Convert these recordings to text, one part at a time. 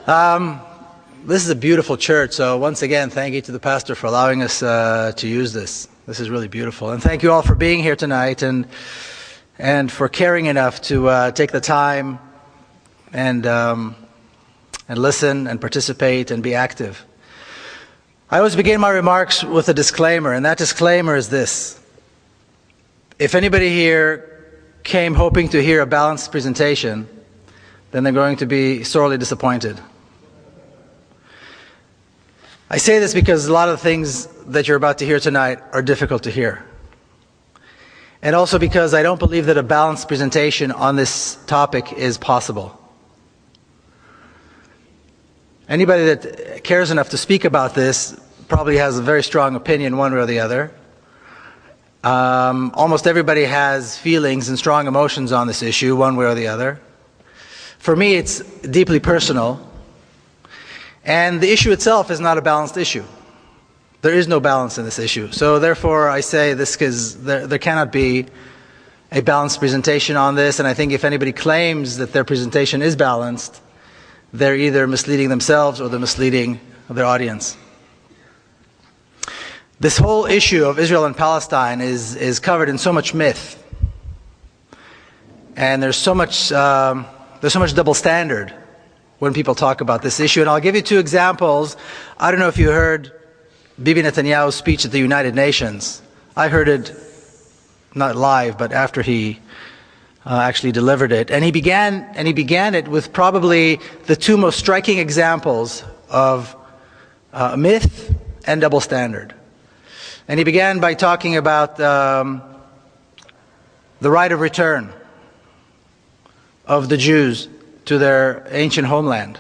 This is a beautiful church, so once again, thank you to the pastor for allowing us to use this. This is really beautiful. And thank you all for being here tonight and for caring enough to take the time and listen and participate and be active. I always begin my remarks with a disclaimer, and that disclaimer is this. If anybody here came hoping to hear a balanced presentation, then they're going to be sorely disappointed. I say this because a lot of the things that you're about to hear tonight are difficult to hear. And also because I don't believe that a balanced presentation on this topic is possible. Anybody that cares enough to speak about this probably has a very strong opinion one way or the other. Almost everybody has feelings and strong emotions on this issue one way or the other. For me, it's deeply personal. And the issue itself is not a balanced issue. There is no balance in this issue. So therefore, I say this because there cannot be a balanced presentation on this. And I think if anybody claims that their presentation is balanced, they're either misleading themselves or they're misleading their audience. This whole issue of Israel and Palestine is covered in so much myth. And there's so much double standard when people talk about this issue. And I'll give you two examples. I don't know if you heard Bibi Netanyahu's speech at the United Nations. I heard it not live, but after he actually delivered it. And he began it with probably the two most striking examples of myth and double standard. And he began by talking about the right of return of the Jews to their ancient homeland.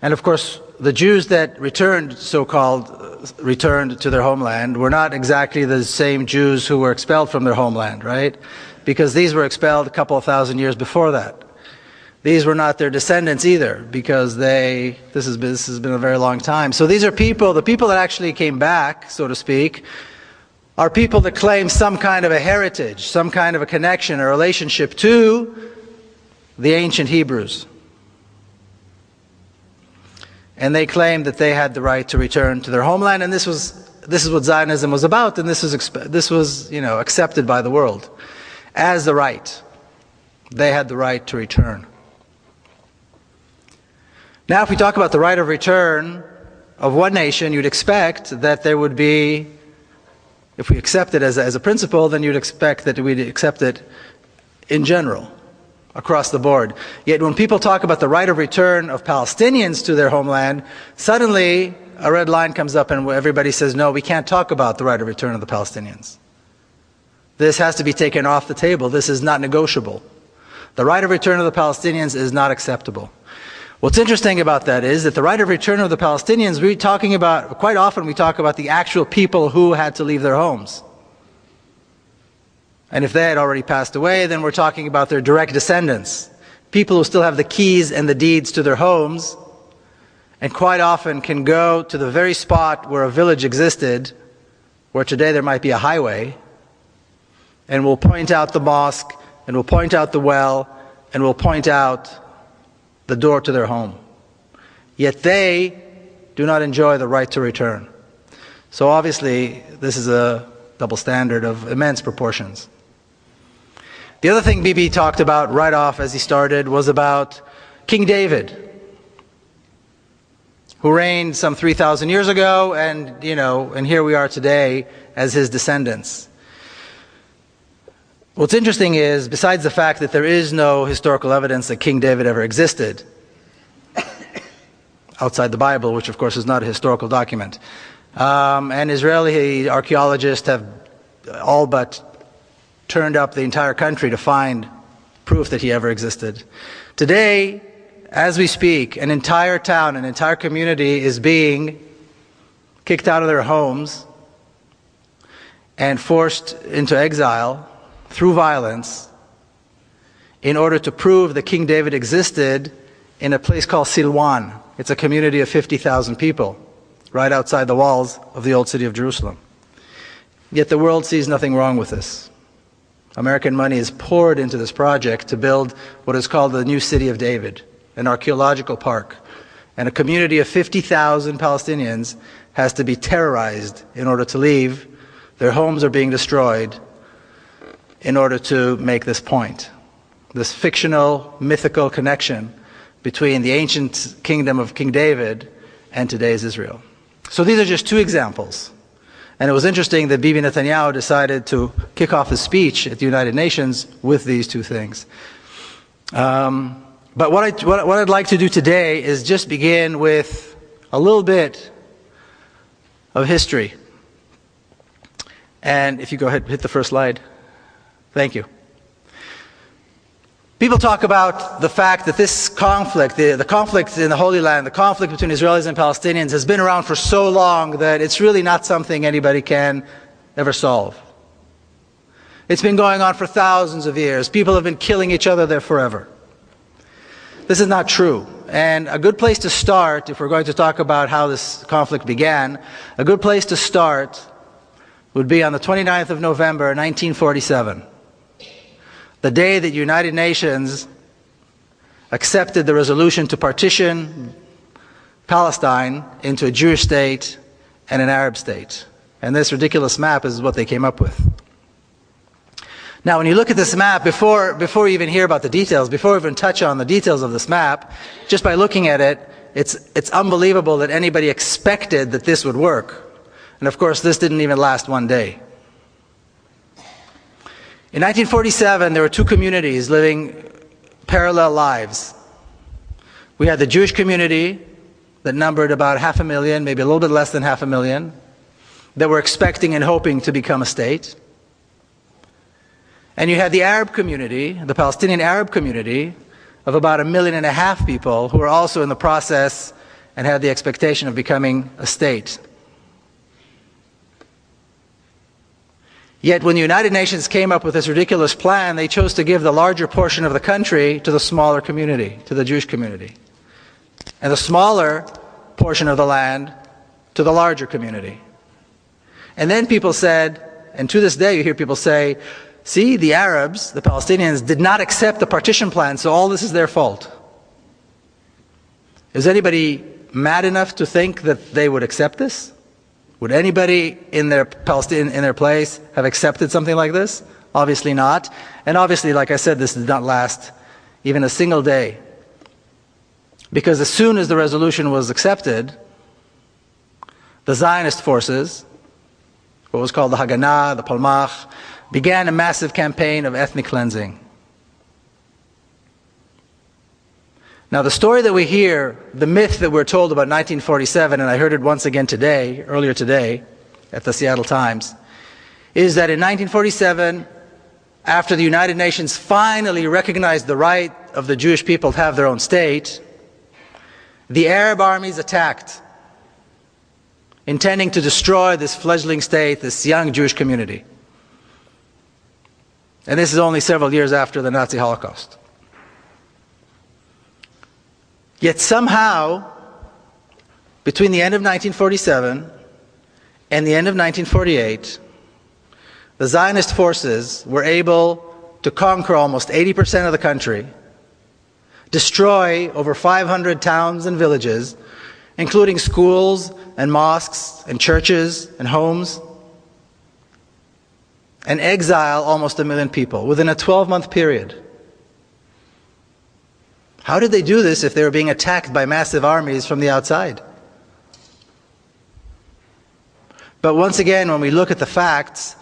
And of course, the Jews that returned, so-called returned to their homeland, were not exactly the same Jews who were expelled from their homeland, right? Because these were expelled a couple of thousand years before that. These were not their descendants either, because this has been a very long time. So these are people, the people that actually came back, so to speak, are people that claim some kind of a heritage, some kind of a connection, a relationship to the ancient Hebrews. And they claimed that they had the right to return to their homeland, and this is what Zionism was about, and this was accepted by the world as the right. They had the right to return. Now, if we talk about the right of return of one nation, you'd expect that there would be, if we accept it as a principle, then you'd expect that we'd accept it in general, across the board. Yet when people talk about the right of return of Palestinians to their homeland, suddenly a red line comes up and everybody says, no, we can't talk about the right of return of the Palestinians. This has to be taken off the table. This is not negotiable. The right of return of the Palestinians is not acceptable. What's interesting about that is that the right of return of the Palestinians, quite often we talk about the actual people who had to leave their homes. And if they had already passed away, then we're talking about their direct descendants. People who still have the keys and the deeds to their homes, and quite often can go to the very spot where a village existed, where today there might be a highway, and will point out the mosque, and will point out the well, and will point out the door to their home. Yet they do not enjoy the right to return. So obviously, this is a double standard of immense proportions. The other thing Bibi talked about right off as he started was about King David, who reigned some 3,000 years ago, and here we are today as his descendants. What's interesting is, besides the fact that there is no historical evidence that King David ever existed, outside the Bible, which of course is not a historical document, and Israeli archaeologists have all but turned up the entire country to find proof that he ever existed. Today, as we speak, an entire town, an entire community is being kicked out of their homes and forced into exile through violence in order to prove that King David existed in a place called Silwan. It's a community of 50,000 people right outside the walls of the old city of Jerusalem. Yet the world sees nothing wrong with this. American money is poured into this project to build what is called the new city of David. an archaeological park, and a community of 50,000 Palestinians has to be terrorized in order to leave. Their homes are being destroyed in order to make this point. This fictional, mythical connection between the ancient kingdom of King David and today's Israel. So these are just two examples. And it was interesting that Bibi Netanyahu decided to kick off his speech at the United Nations with these two things. But what I'd like to do today is just begin with a little bit of history. And if you go ahead, hit the first slide. Thank you. People talk about the fact that this conflict, the conflict in the Holy Land, the conflict between Israelis and Palestinians has been around for so long that it's really not something anybody can ever solve. It's been going on for thousands of years. People have been killing each other there forever. This is not true. And a good place to start, if we're going to talk about how this conflict began, a good place to start would be on the 29th of November, 1947. The day that the United Nations accepted the resolution to partition Palestine into a Jewish state and an Arab state. And this ridiculous map is what they came up with. Now, when you look at this map, before you even hear about the details, before we even touch on the details of this map, just by looking at it, it's unbelievable that anybody expected that this would work. And of course, this didn't even last one day. In 1947, there were two communities living parallel lives. We had the Jewish community that numbered about 500,000, maybe a little bit less than 500,000, that were expecting and hoping to become a state. And you had the Arab community, the Palestinian Arab community, of about 1.5 million people who were also in the process and had the expectation of becoming a state. Yet when the United Nations came up with this ridiculous plan, they chose to give the larger portion of the country to the smaller community, to the Jewish community. And the smaller portion of the land to the larger community. And then people said, and to this day you hear people say, see, the Arabs, the Palestinians, did not accept the partition plan, so all this is their fault. Is anybody mad enough to think that they would accept this? Would anybody in their place have accepted something like this? Obviously not. And obviously, like I said, this did not last even a single day. Because as soon as the resolution was accepted, the Zionist forces, what was called the Haganah, the Palmach, began a massive campaign of ethnic cleansing. Now the story that we hear, the myth that we're told about 1947, and I heard it once again today, earlier today, at the Seattle Times, is that in 1947, after the United Nations finally recognized the right of the Jewish people to have their own state, the Arab armies attacked, intending to destroy this fledgling state, this young Jewish community. And this is only several years after the Nazi Holocaust. Yet somehow, between the end of 1947 and the end of 1948, the Zionist forces were able to conquer almost 80% of the country, destroy over 500 towns and villages, including schools and mosques and churches and homes, and exile almost 1 million people within a 12-month period. How did they do this if they were being attacked by massive armies from the outside? But once again, when we look at the facts,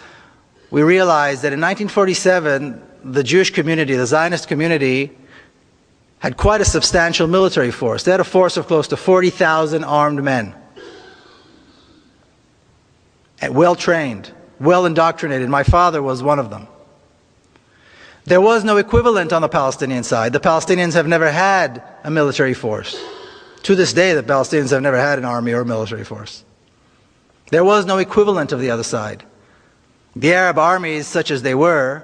we realize that in 1947, the Jewish community, the Zionist community, had quite a substantial military force. They had a force of close to 40,000 armed men. And well-trained, well-indoctrinated. My father was one of them. There was no equivalent on the Palestinian side. The Palestinians have never had a military force. To this day, the Palestinians have never had an army or a military force. There was no equivalent of the other side. The Arab armies, such as they were,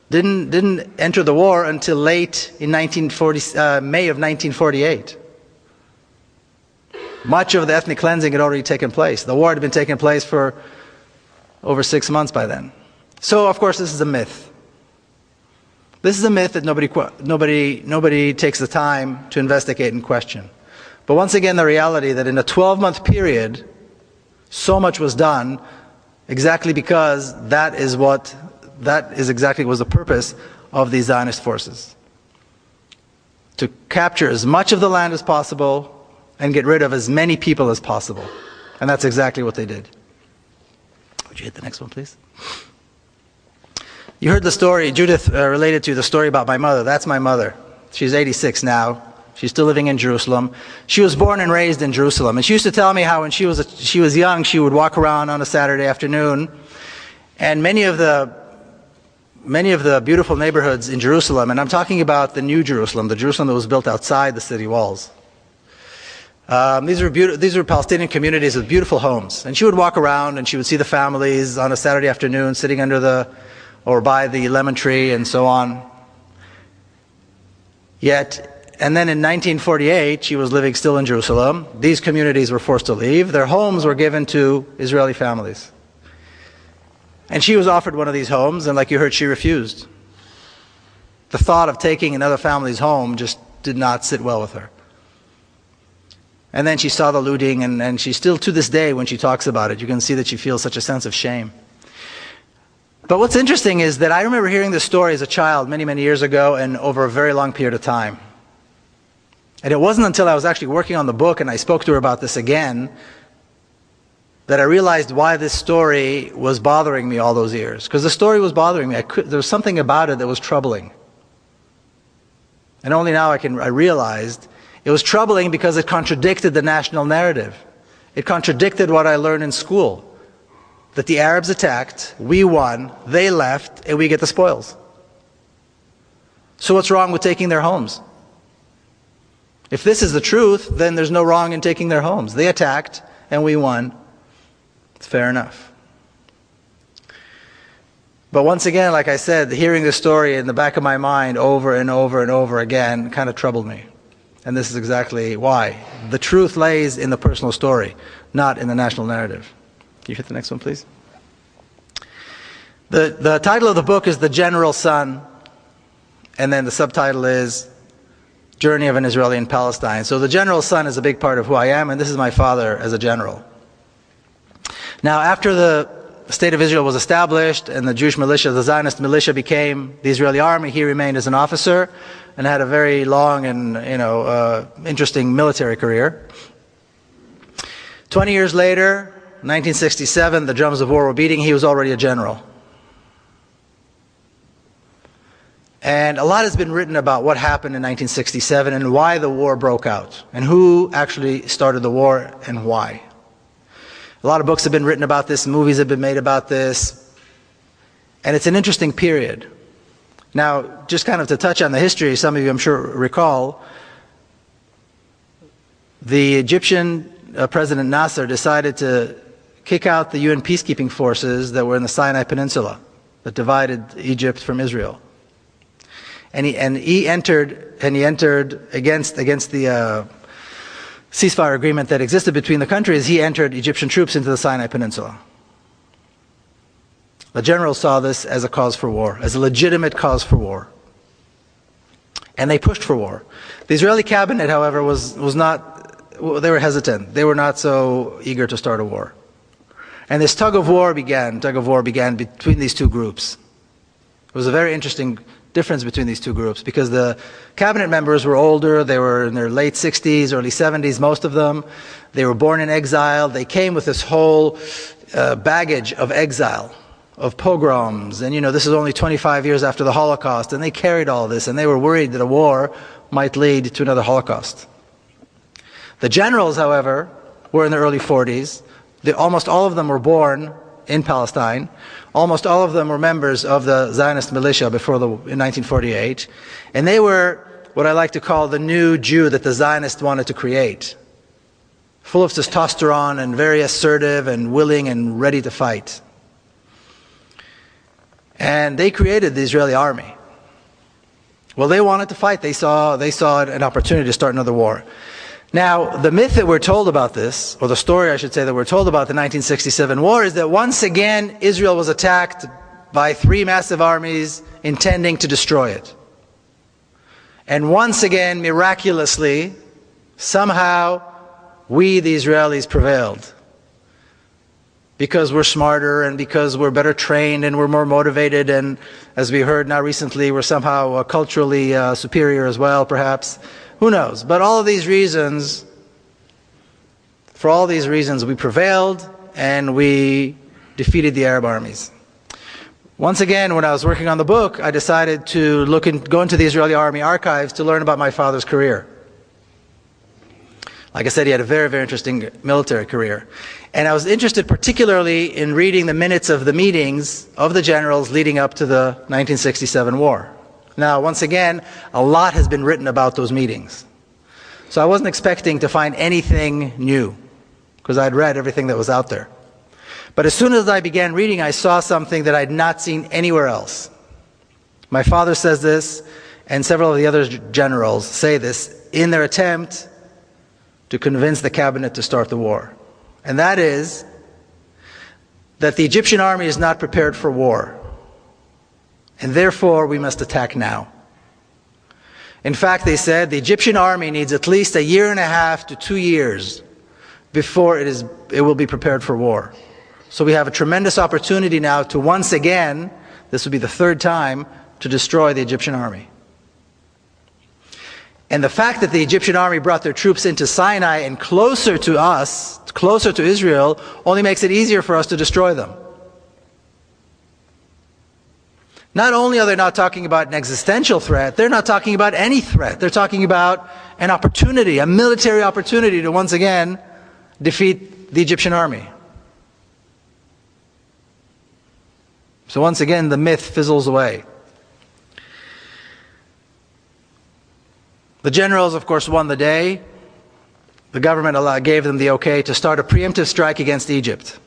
didn't enter the war until late in May of 1948. Much of the ethnic cleansing had already taken place. The war had been taking place for over 6 months by then. So, of course, this is a myth. This is a myth that nobody takes the time to investigate and question. But once again, the reality that in a 12-month period, so much was done exactly because that is exactly was the purpose of these Zionist forces. To capture as much of the land as possible and get rid of as many people as possible. And that's exactly what they did. Would you hit the next one, please? You heard the story, Judith related to the story about my mother. That's my mother. She's 86 now. She's still living in Jerusalem. She was born and raised in Jerusalem. And she used to tell me how when she was young, she would walk around on a Saturday afternoon, and many of the beautiful neighborhoods in Jerusalem, and I'm talking about the New Jerusalem, the Jerusalem that was built outside the city walls. These were Palestinian communities with beautiful homes. And she would walk around and she would see the families on a Saturday afternoon sitting under or by the lemon tree and so on. And then in 1948, she was living still in Jerusalem. These communities were forced to leave. Their homes were given to Israeli families. And she was offered one of these homes, and like you heard, she refused. The thought of taking another family's home just did not sit well with her. And then she saw the looting, and she still, to this day, when she talks about it, you can see that she feels such a sense of shame. But what's interesting is that I remember hearing this story as a child many, many years ago and over a very long period of time. And it wasn't until I was actually working on the book and I spoke to her about this again that I realized why this story was bothering me all those years. Because the story was bothering me. There was something about it that was troubling. And only now I realized it was troubling because it contradicted the national narrative. It contradicted what I learned in school. That the Arabs attacked, we won, they left, and we get the spoils. So what's wrong with taking their homes? If this is the truth, then there's no wrong in taking their homes. They attacked, and we won. It's fair enough. But once again, like I said, hearing this story in the back of my mind over and over and over again kind of troubled me. And this is exactly why. The truth lays in the personal story, not in the national narrative. Can you hit the next one, please? The title of the book is The General Son, and then the subtitle is Journey of an Israeli and Palestine. So the General Son is a big part of who I am, and this is my father as a general. Now, after the State of Israel was established and the Jewish militia, the Zionist militia, became the Israeli army, he remained as an officer and had a very long and interesting military career. 20 years later, 1967, the drums of war were beating. He was already a general. And a lot has been written about what happened in 1967 and why the war broke out and who actually started the war and why. A lot of books have been written about this, movies have been made about this, and it's an interesting period. Now, just kind of to touch on the history, some of you I'm sure recall, the Egyptian President Nasser decided to kick out the UN peacekeeping forces that were in the Sinai Peninsula that divided Egypt from Israel. And he entered against the ceasefire agreement that existed between the countries. He entered Egyptian troops into the Sinai Peninsula. The generals saw this as a cause for war, as a legitimate cause for war. And they pushed for war. The Israeli cabinet, however, was not, they were hesitant. They were not so eager to start a war. And this tug of war began between these two groups. It was a very interesting difference between these two groups because the cabinet members were older. They were in their late 60s, early 70s, most of them. They were born in exile. They came with this whole baggage of exile, of pogroms. And this is only 25 years after the Holocaust, and they carried all this, and they were worried that a war might lead to another Holocaust. The generals, however, were in their early 40s. Almost all of them were born in Palestine. Almost all of them were members of the Zionist militia in 1948. And they were what I like to call the new Jew that the Zionists wanted to create. Full of testosterone and very assertive and willing and ready to fight. And they created the Israeli army. Well, they wanted to fight. They saw an opportunity to start another war. Now, the myth that we're told about this, or the story I should say that we're told about the 1967 war, is that once again Israel was attacked by 3 massive armies intending to destroy it. And once again, miraculously, somehow, we, the Israelis, prevailed. Because we're smarter and because we're better trained and we're more motivated, and as we heard now recently, we're somehow culturally superior as well, perhaps. Who knows? But all of these reasons, for all these reasons, we prevailed and we defeated the Arab armies. Once again, when I was working on the book, I decided to go into the Israeli army archives to learn about my father's career. Like I said, he had a very, very interesting military career. And I was interested particularly in reading the minutes of the meetings of the generals leading up to the 1967 war. Now, once again, a lot has been written about those meetings. So I wasn't expecting to find anything new, because I'd read everything that was out there. But as soon as I began reading, I saw something that I'd not seen anywhere else. My father says this, and several of the other generals say this, in their attempt to convince the cabinet to start the war. And that is that the Egyptian army is not prepared for war, and therefore we must attack now. In fact, they said the Egyptian army needs at least 1.5 to 2 years before it will be prepared for war. So we have a tremendous opportunity now to once again, this will be the 3rd time, to destroy the Egyptian army. And the fact that the Egyptian army brought their troops into Sinai and closer to us, closer to Israel, only makes it easier for us to destroy them. Not only are they not talking about an existential threat, they're not talking about any threat. They're talking about an opportunity, a military opportunity to once again defeat the Egyptian army. So once again, the myth fizzles away. The generals, of course, won the day. The government gave them the okay to start a preemptive strike against Egypt.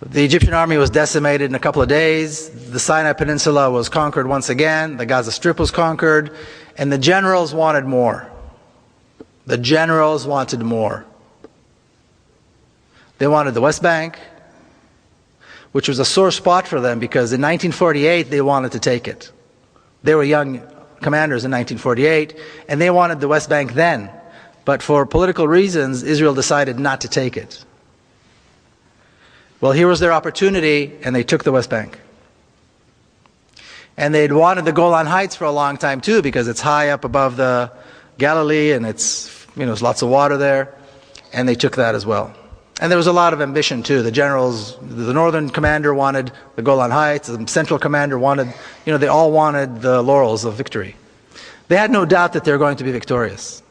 The Egyptian army was decimated in a couple of days. The Sinai Peninsula was conquered once again. The Gaza Strip was conquered. And the generals wanted more. The generals wanted more. They wanted the West Bank, which was a sore spot for them because in 1948 they wanted to take it. They were young commanders in 1948, and they wanted the West Bank then. But for political reasons, Israel decided not to take it. Well, here was their opportunity, and they took the West Bank. And they'd wanted the Golan Heights for a long time too, because it's high up above the Galilee, and there's lots of water there, and they took that as well. And there was a lot of ambition too. The generals, the northern commander wanted the Golan Heights, the central commander wanted, they all wanted the laurels of victory. They had no doubt that they were going to be victorious.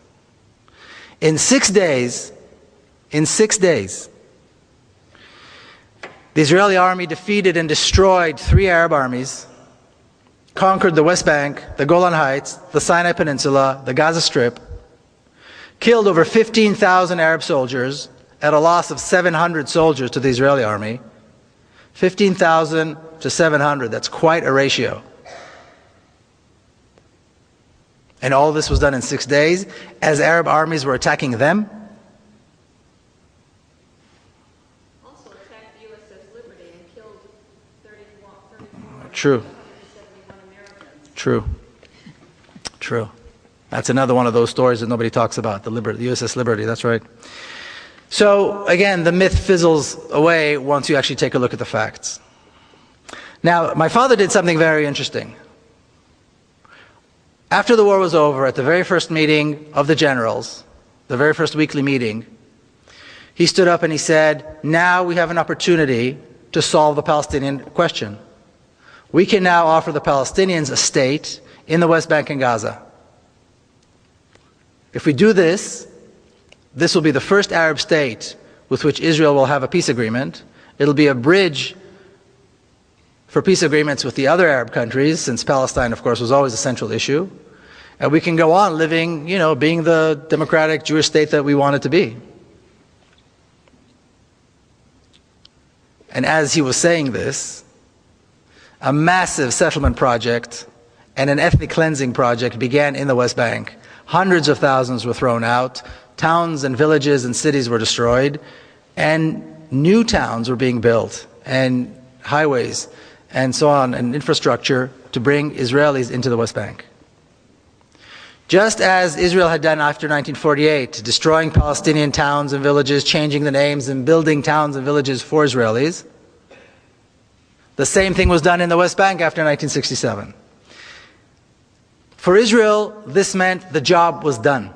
In 6 days, the Israeli army defeated and destroyed 3 Arab armies, conquered the West Bank, the Golan Heights, the Sinai Peninsula, the Gaza Strip, killed over 15,000 Arab soldiers, at a loss of 700 soldiers to the Israeli army. 15,000 to 700, that's quite a ratio. And all this was done in 6 days as Arab armies were attacking them. Also attacked the USS Liberty and killed 34 True. 171 Americans. True. That's another one of those stories that nobody talks about, the USS Liberty, that's right. So, again, the myth fizzles away once you actually take a look at the facts. Now, my father did something very interesting. After the war was over, at the very first meeting of the generals, the very first weekly meeting, he stood up and he said, now we have an opportunity to solve the Palestinian question. We can now offer the Palestinians a state in the West Bank and Gaza. If we do this, this will be the first Arab state with which Israel will have a peace agreement. It'll be a bridge for peace agreements with the other Arab countries, since Palestine, of course, was always a central issue. And we can go on living, being the democratic Jewish state that we want it to be. And as he was saying this, a massive settlement project and an ethnic cleansing project began in the West Bank. Hundreds of thousands were thrown out. Towns and villages and cities were destroyed, and new towns were being built. And highways, and so on, and infrastructure to bring Israelis into the West Bank. Just as Israel had done after 1948, destroying Palestinian towns and villages, changing the names and building towns and villages for Israelis, the same thing was done in the West Bank after 1967. For Israel, this meant the job was done.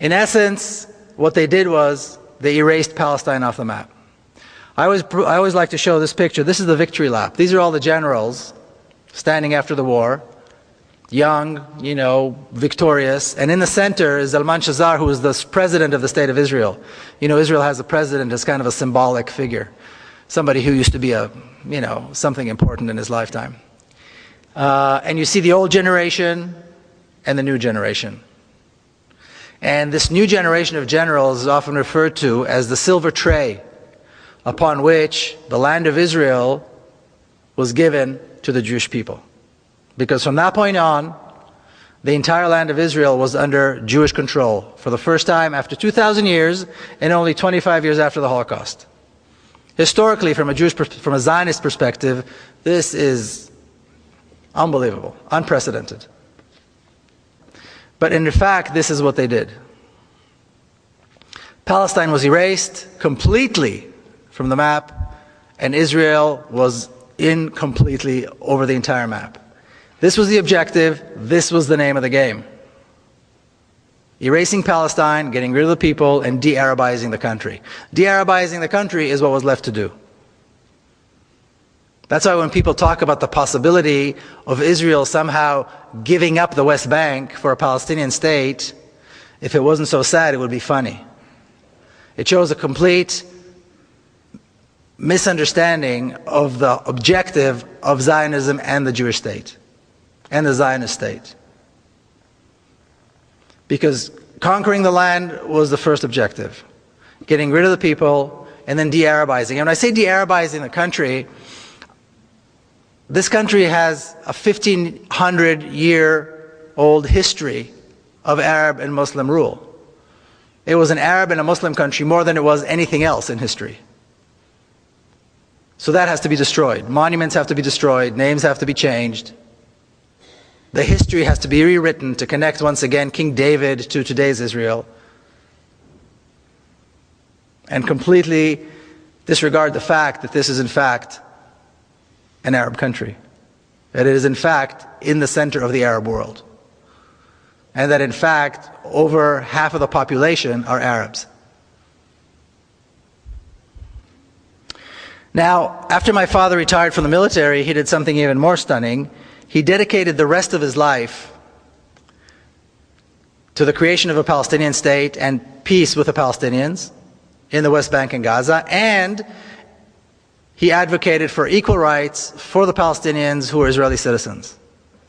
In essence, what they did was they erased Palestine off the map. I always like to show this picture. This is the victory lap. These are all the generals standing after the war, young, victorious. And in the center is Zalman Shazar, who is the president of the state of Israel. Israel has a president as kind of a symbolic figure, somebody who used to be something important in his lifetime. And you see the old generation and the new generation. And this new generation of generals is often referred to as the silver tray upon which the land of Israel was given to the Jewish people. Because from that point on, the entire land of Israel was under Jewish control for the first time after 2,000 years and only 25 years after the Holocaust. Historically, from a Zionist perspective, this is unbelievable, unprecedented. But in fact, this is what they did. Palestine was erased completely from the map, and Israel was in completely over the entire map. This was the objective, this was the name of the game. Erasing Palestine, getting rid of the people, and de-Arabizing the country. De-Arabizing the country is what was left to do. That's why when people talk about the possibility of Israel somehow giving up the West Bank for a Palestinian state, if it wasn't so sad, it would be funny. It shows a complete misunderstanding of the objective of Zionism and the Jewish state, and the Zionist state. Because conquering the land was the first objective. Getting rid of the people, and then de-Arabizing. And when I say de-Arabizing the country, this country has a 1,500-year-old history of Arab and Muslim rule. It was an Arab and a Muslim country more than it was anything else in history. So that has to be destroyed. Monuments have to be destroyed. Names have to be changed. The history has to be rewritten to connect once again King David to today's Israel. And completely disregard the fact that this is in fact an Arab country. That it is in fact in the center of the Arab world. And that in fact over half of the population are Arabs. Now, after my father retired from the military, he did something even more stunning. He dedicated the rest of his life to the creation of a Palestinian state and peace with the Palestinians in the West Bank and Gaza, and he advocated for equal rights for the Palestinians who are Israeli citizens.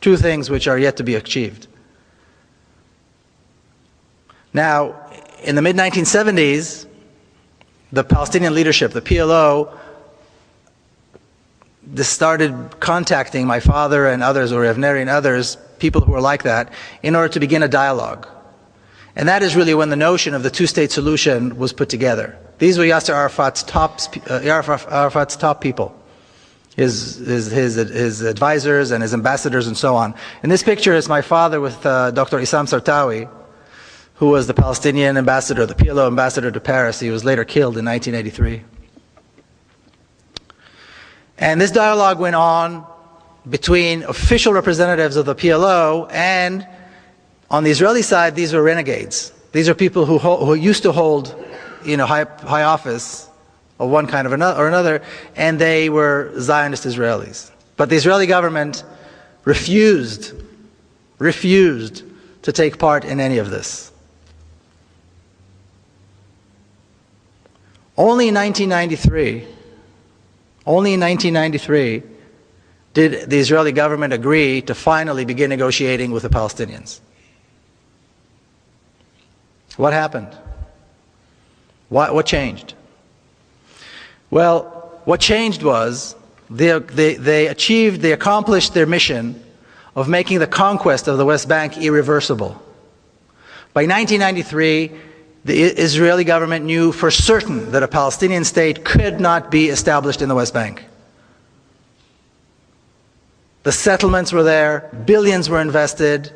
Two things which are yet to be achieved. Now, in the mid-1970s, the Palestinian leadership, the PLO, started contacting my father and others, or Evneri and others, people who were like that, in order to begin a dialogue. And that is really when the notion of the two-state solution was put together. These were Yasser Arafat's top people, his advisors and his ambassadors and so on. In this picture is my father with Dr. Issam Sartawi, who was the Palestinian ambassador, the PLO ambassador to Paris. He was later killed in 1983. And this dialogue went on between official representatives of the PLO, and on the Israeli side, these were renegades. These are people who used to hold, high office of one kind or another, and they were Zionist Israelis. But the Israeli government refused to take part in any of this. Only in 1993 did the Israeli government agree to finally begin negotiating with the Palestinians. What happened? What changed? Well, what changed was they accomplished their mission of making the conquest of the West Bank irreversible. By 1993, the Israeli government knew for certain that a Palestinian state could not be established in the West Bank. The settlements were there, billions were invested.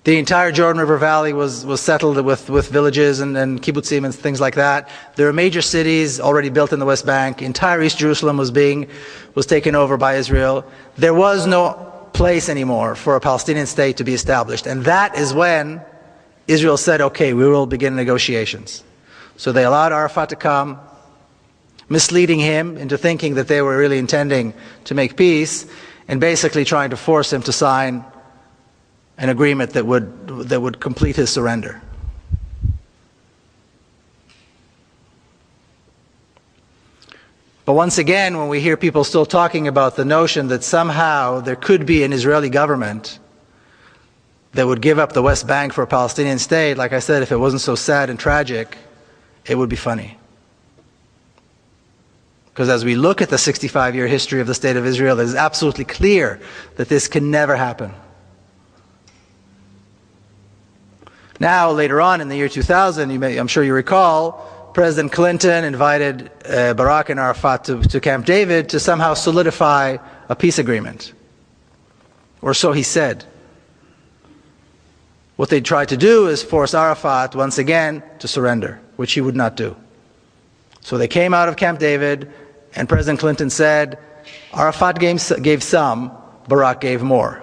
The entire Jordan River Valley was settled with villages and kibbutzim and things like that. There were major cities already built in the West Bank. Entire East Jerusalem was taken over by Israel. There was no place anymore for a Palestinian state to be established. And that is when Israel said, okay, we will begin negotiations. So they allowed Arafat to come, misleading him into thinking that they were really intending to make peace, and basically trying to force him to sign an agreement that would complete his surrender. But once again, when we hear people still talking about the notion that somehow there could be an Israeli government that would give up the West Bank for a Palestinian state, like I said, if it wasn't so sad and tragic, it would be funny. Because as we look at the 65-year history of the State of Israel, it is absolutely clear that this can never happen. Now, later on in the year 2000, I'm sure you recall, President Clinton invited Barak and Arafat to Camp David to somehow solidify a peace agreement. Or so he said. What they tried to do is force Arafat once again to surrender, which he would not do. So they came out of Camp David, and President Clinton said, Arafat gave some, Barak gave more.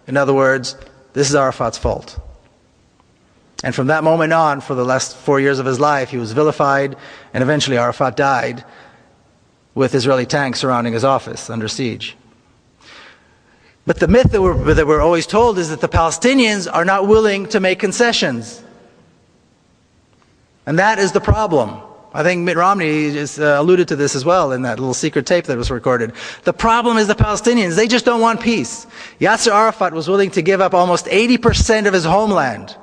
In other words, this is Arafat's fault. And from that moment on, for the last 4 years of his life, he was vilified, and eventually Arafat died with Israeli tanks surrounding his office under siege. But the myth that we're always told is that the Palestinians are not willing to make concessions. And that is the problem. I think Mitt Romney just alluded to this as well in that little secret tape that was recorded. The problem is the Palestinians. They just don't want peace. Yasser Arafat was willing to give up almost 80% of his homeland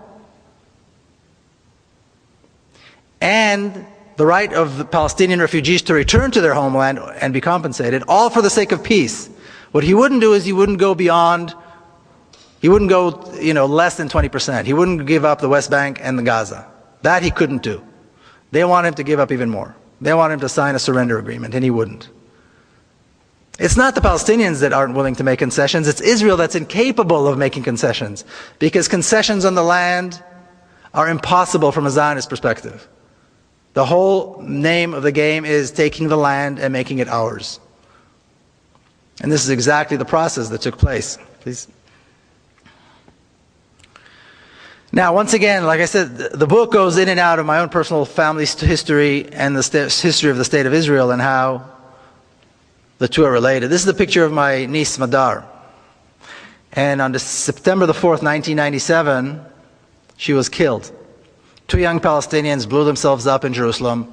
and the right of the Palestinian refugees to return to their homeland and be compensated, all for the sake of peace. What he wouldn't do is he wouldn't go less than 20%. He wouldn't give up the West Bank and the Gaza. That he couldn't do. They want him to give up even more. They want him to sign a surrender agreement, and he wouldn't. It's not the Palestinians that aren't willing to make concessions. It's Israel that's incapable of making concessions, because concessions on the land are impossible from a Zionist perspective. The whole name of the game is taking the land and making it ours. And this is exactly the process that took place. Please. Now, once again, like I said, the book goes in and out of my own personal family history and the history of the State of Israel and how the two are related. This is a picture of my niece, Madar. And on September the 4th, 1997, she was killed. 2 young Palestinians blew themselves up in Jerusalem,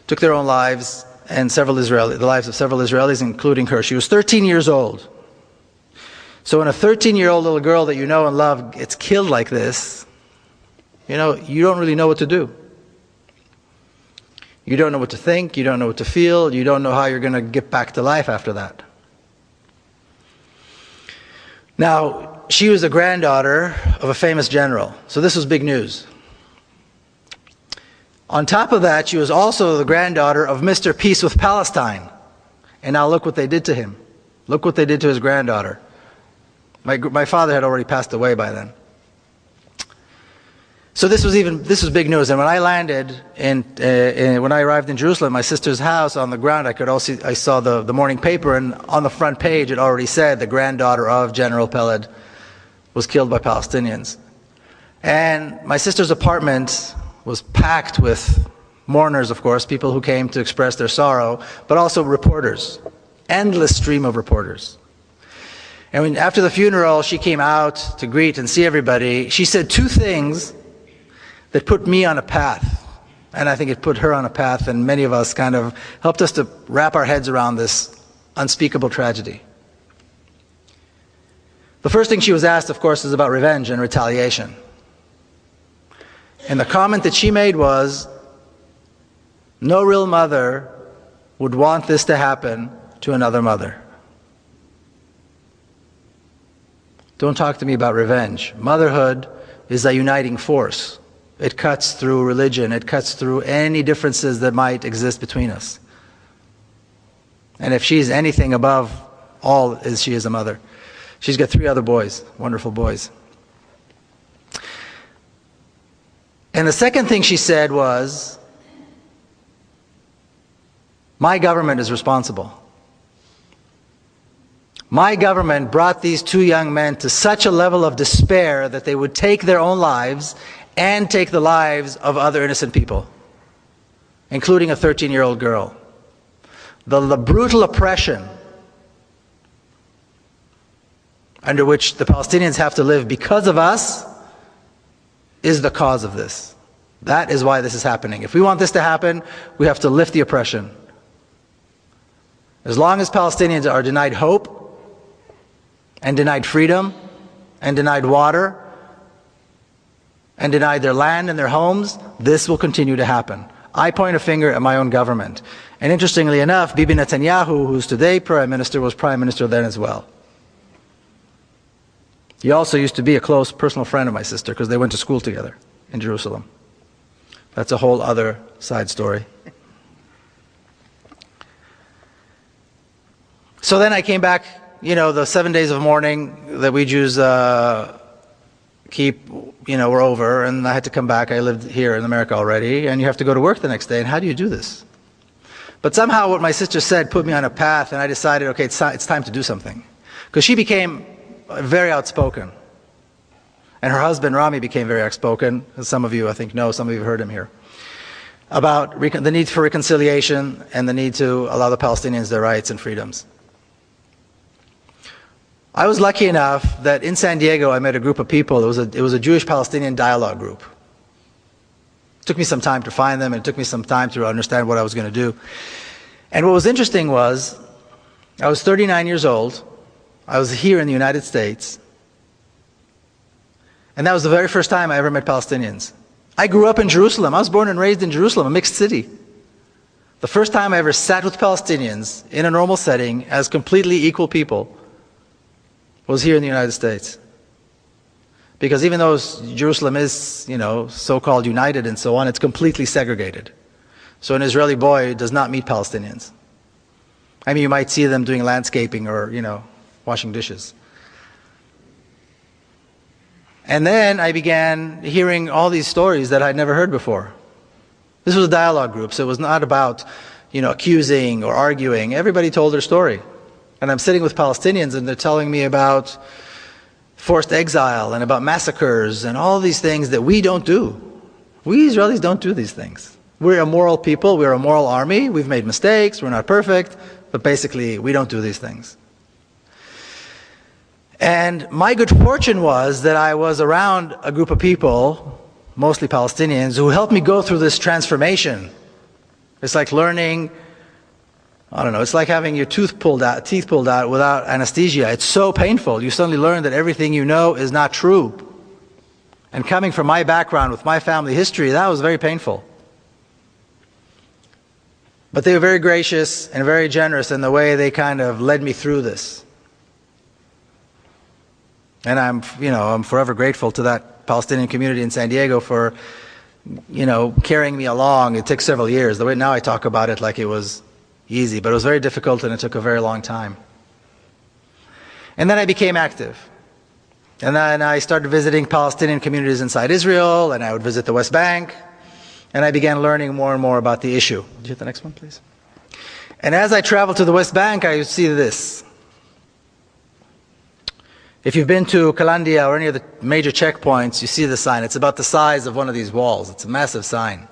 took their own lives, and the lives of several Israelis, including her. She was 13 years old. So when a 13-year-old little girl that you know and love gets killed like this, you don't really know what to do. You don't know what to think, you don't know what to feel, you don't know how you're going to get back to life after that. Now, she was the granddaughter of a famous general, so this was big news. On top of that, she was also the granddaughter of Mr. Peace with Palestine. And now look what they did to him. Look what they did to his granddaughter. My father had already passed away by then. So this was big news. And when I landed, when I arrived in Jerusalem, my sister's house, on the ground, I saw the morning paper, and on the front page it already said the granddaughter of General Peled was killed by Palestinians. And my sister's apartment was packed with mourners, of course, people who came to express their sorrow, but also reporters, endless stream of reporters. And after the funeral, she came out to greet and see everybody. She said two things that put me on a path, and I think it put her on a path, and many of us kind of helped us to wrap our heads around this unspeakable tragedy. The first thing she was asked, of course, is about revenge and retaliation. And the comment that she made was, no real mother would want this to happen to another mother. Don't talk to me about revenge. Motherhood is a uniting force. It cuts through religion. It cuts through any differences that might exist between us. And if she's anything above all, she is a mother. She's got 3 other boys, wonderful boys. And the second thing she said was, my government is responsible. My government brought these 2 young men to such a level of despair that they would take their own lives and take the lives of other innocent people, including a 13-year-old girl. The brutal oppression under which the Palestinians have to live because of us is the cause of this. That is why this is happening. If we want this to happen, we have to lift the oppression. As long as Palestinians are denied hope, and denied freedom, and denied water, and denied their land and their homes, this will continue to happen. I point a finger at my own government. And interestingly enough, Bibi Netanyahu, who's today Prime Minister, was Prime Minister then as well. He also used to be a close personal friend of my sister because they went to school together in Jerusalem. That's a whole other side story. So then I came back, the 7 days of mourning that we Jews keep, were over, and I had to come back. I lived here in America already, and you have to go to work the next day, and how do you do this? But somehow what my sister said put me on a path, and I decided, okay, it's time to do something. Because she became very outspoken. And her husband, Rami, became very outspoken, as some of you, I think, know, some of you have heard him here, about the need for reconciliation and the need to allow the Palestinians their rights and freedoms. I was lucky enough that in San Diego I met a group of people. It was a Jewish-Palestinian dialogue group. It took me some time to find them, and it took me some time to understand what I was going to do. And what was interesting was, I was 39 years old. I was here in the United States. And that was the very first time I ever met Palestinians. I grew up in Jerusalem. I was born and raised in Jerusalem, a mixed city. The first time I ever sat with Palestinians in a normal setting as completely equal people was here in the United States. Because even though Jerusalem is, so-called united and so on, it's completely segregated. So an Israeli boy does not meet Palestinians. I mean, you might see them doing landscaping or, washing dishes. And then I began hearing all these stories that I'd never heard before. This was a dialogue group, so it was not about, accusing or arguing. Everybody told their story. And I'm sitting with Palestinians and they're telling me about forced exile and about massacres and all these things that we don't do. We Israelis don't do these things. We're a moral people, we're a moral army, we've made mistakes, we're not perfect, but basically we don't do these things. And my good fortune was that I was around a group of people, mostly Palestinians, who helped me go through this transformation. It's like learning, it's like having your teeth pulled out without anesthesia. It's so painful. You suddenly learn that everything you know is not true. And coming from my background with my family history, that was very painful. But they were very gracious and very generous in the way they kind of led me through this. And I'm forever grateful to that Palestinian community in San Diego for, carrying me along. It took several years. The way now I talk about it like it was easy, but it was very difficult and it took a very long time. And then I became active. And then I started visiting Palestinian communities inside Israel, and I would visit the West Bank, and I began learning more and more about the issue. Would you hit the next one, please? And as I traveled to the West Bank, I would see this. If you've been to Kalandia or any of the major checkpoints, you see the sign. It's about the size of one of these walls. It's a massive sign.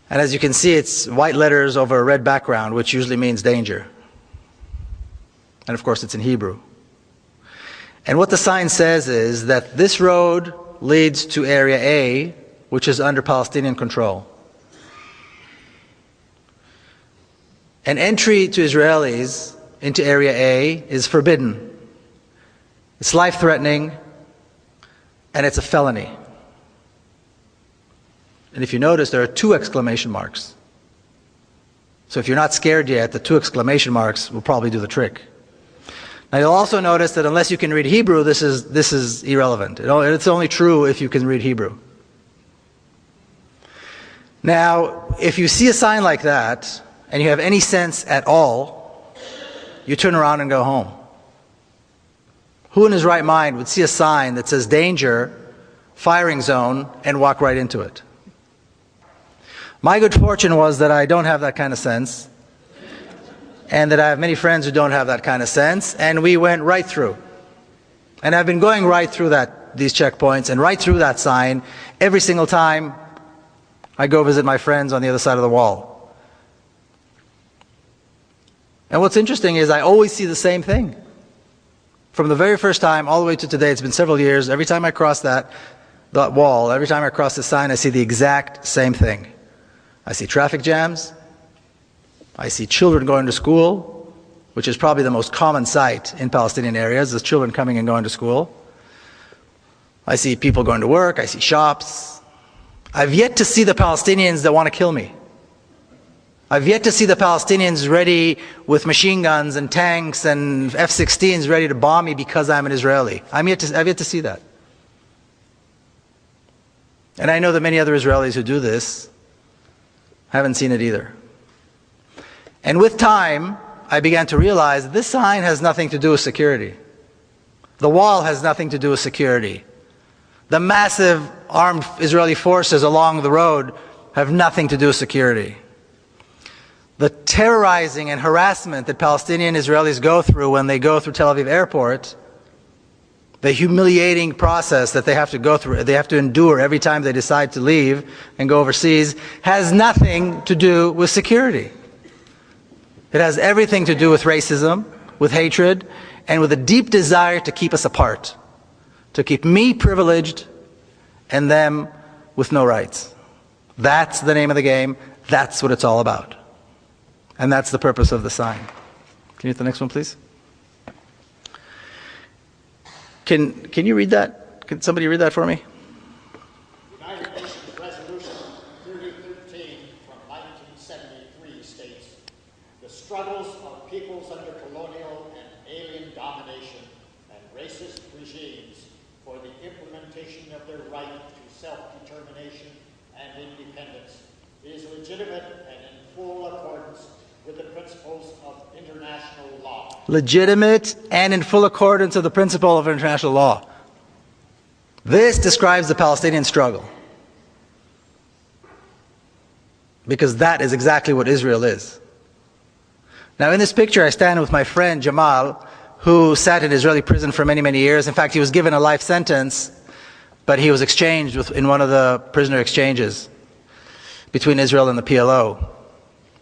And as you can see, it's white letters over a red background, which usually means danger. And of course, it's in Hebrew. And what the sign says is that this road leads to Area A, which is under Palestinian control. An entry to Israelis into Area A is forbidden. It's life-threatening, and it's a felony. And if you notice, there are 2 exclamation marks. So if you're not scared yet, the 2 exclamation marks will probably do the trick. Now you'll also notice that unless you can read Hebrew, this is irrelevant. It's only true if you can read Hebrew. Now, if you see a sign like that, and you have any sense at all, you turn around and go home. Who in his right mind would see a sign that says danger, firing zone, and walk right into it? My good fortune was that I don't have that kind of sense, and that I have many friends who don't have that kind of sense, and we went right through. And I've been going right through these checkpoints and right through that sign every single time I go visit my friends on the other side of the wall. And what's interesting is I always see the same thing. From the very first time all the way to today, it's been several years, every time I cross that wall, every time I cross the sign, I see the exact same thing. I see traffic jams. I see children going to school, which is probably the most common sight in Palestinian areas, is children coming and going to school. I see people going to work. I see shops. I've yet to see the Palestinians that want to kill me. I've yet to see the Palestinians ready with machine guns and tanks and F-16s ready to bomb me because I'm an Israeli. I've yet to see that. And I know that many other Israelis who do this haven't seen it either. And with time, I began to realize this sign has nothing to do with security. The wall has nothing to do with security. The massive armed Israeli forces along the road have nothing to do with security. The terrorizing and harassment that Palestinian Israelis go through when they go through Tel Aviv airport, the humiliating process that they have to go through, they have to endure every time they decide to leave and go overseas, has nothing to do with security. It has everything to do with racism, with hatred, and with a deep desire to keep us apart, to keep me privileged and them with no rights. That's the name of the game. That's what it's all about. And that's the purpose of the sign. Can you hit the next one, please? Can you read that? Can somebody read that for me? United Nations Resolution 3013 from 1973 states, the struggles of peoples under colonial and alien domination and racist regimes for the implementation of their right to self-determination and independence is legitimate and in full accordance with the principles of international law. Legitimate and in full accordance with the principle of international law. This describes the Palestinian struggle. Because that is exactly what Israel is. Now in this picture I stand with my friend Jamal, who sat in Israeli prison for many, many years. In fact, he was given a life sentence, but he was exchanged in one of the prisoner exchanges between Israel and the PLO.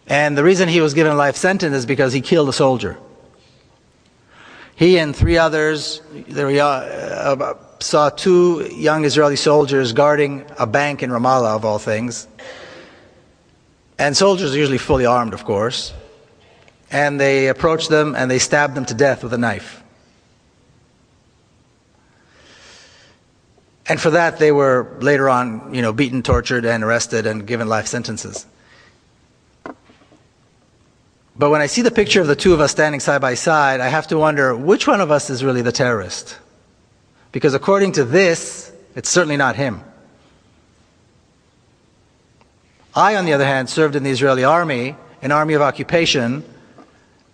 And the reason he was given a life sentence is because he killed a soldier. He and three others saw two young Israeli soldiers guarding a bank in Ramallah, of all things. And soldiers are usually fully armed, of course. And they approached them and they stabbed them to death with a knife. And for that they were later on, beaten, tortured, and arrested and given life sentences. But when I see the picture of the two of us standing side by side, I have to wonder which one of us is really the terrorist. Because according to this, it's certainly not him. I, on the other hand, served in the Israeli army, an army of occupation,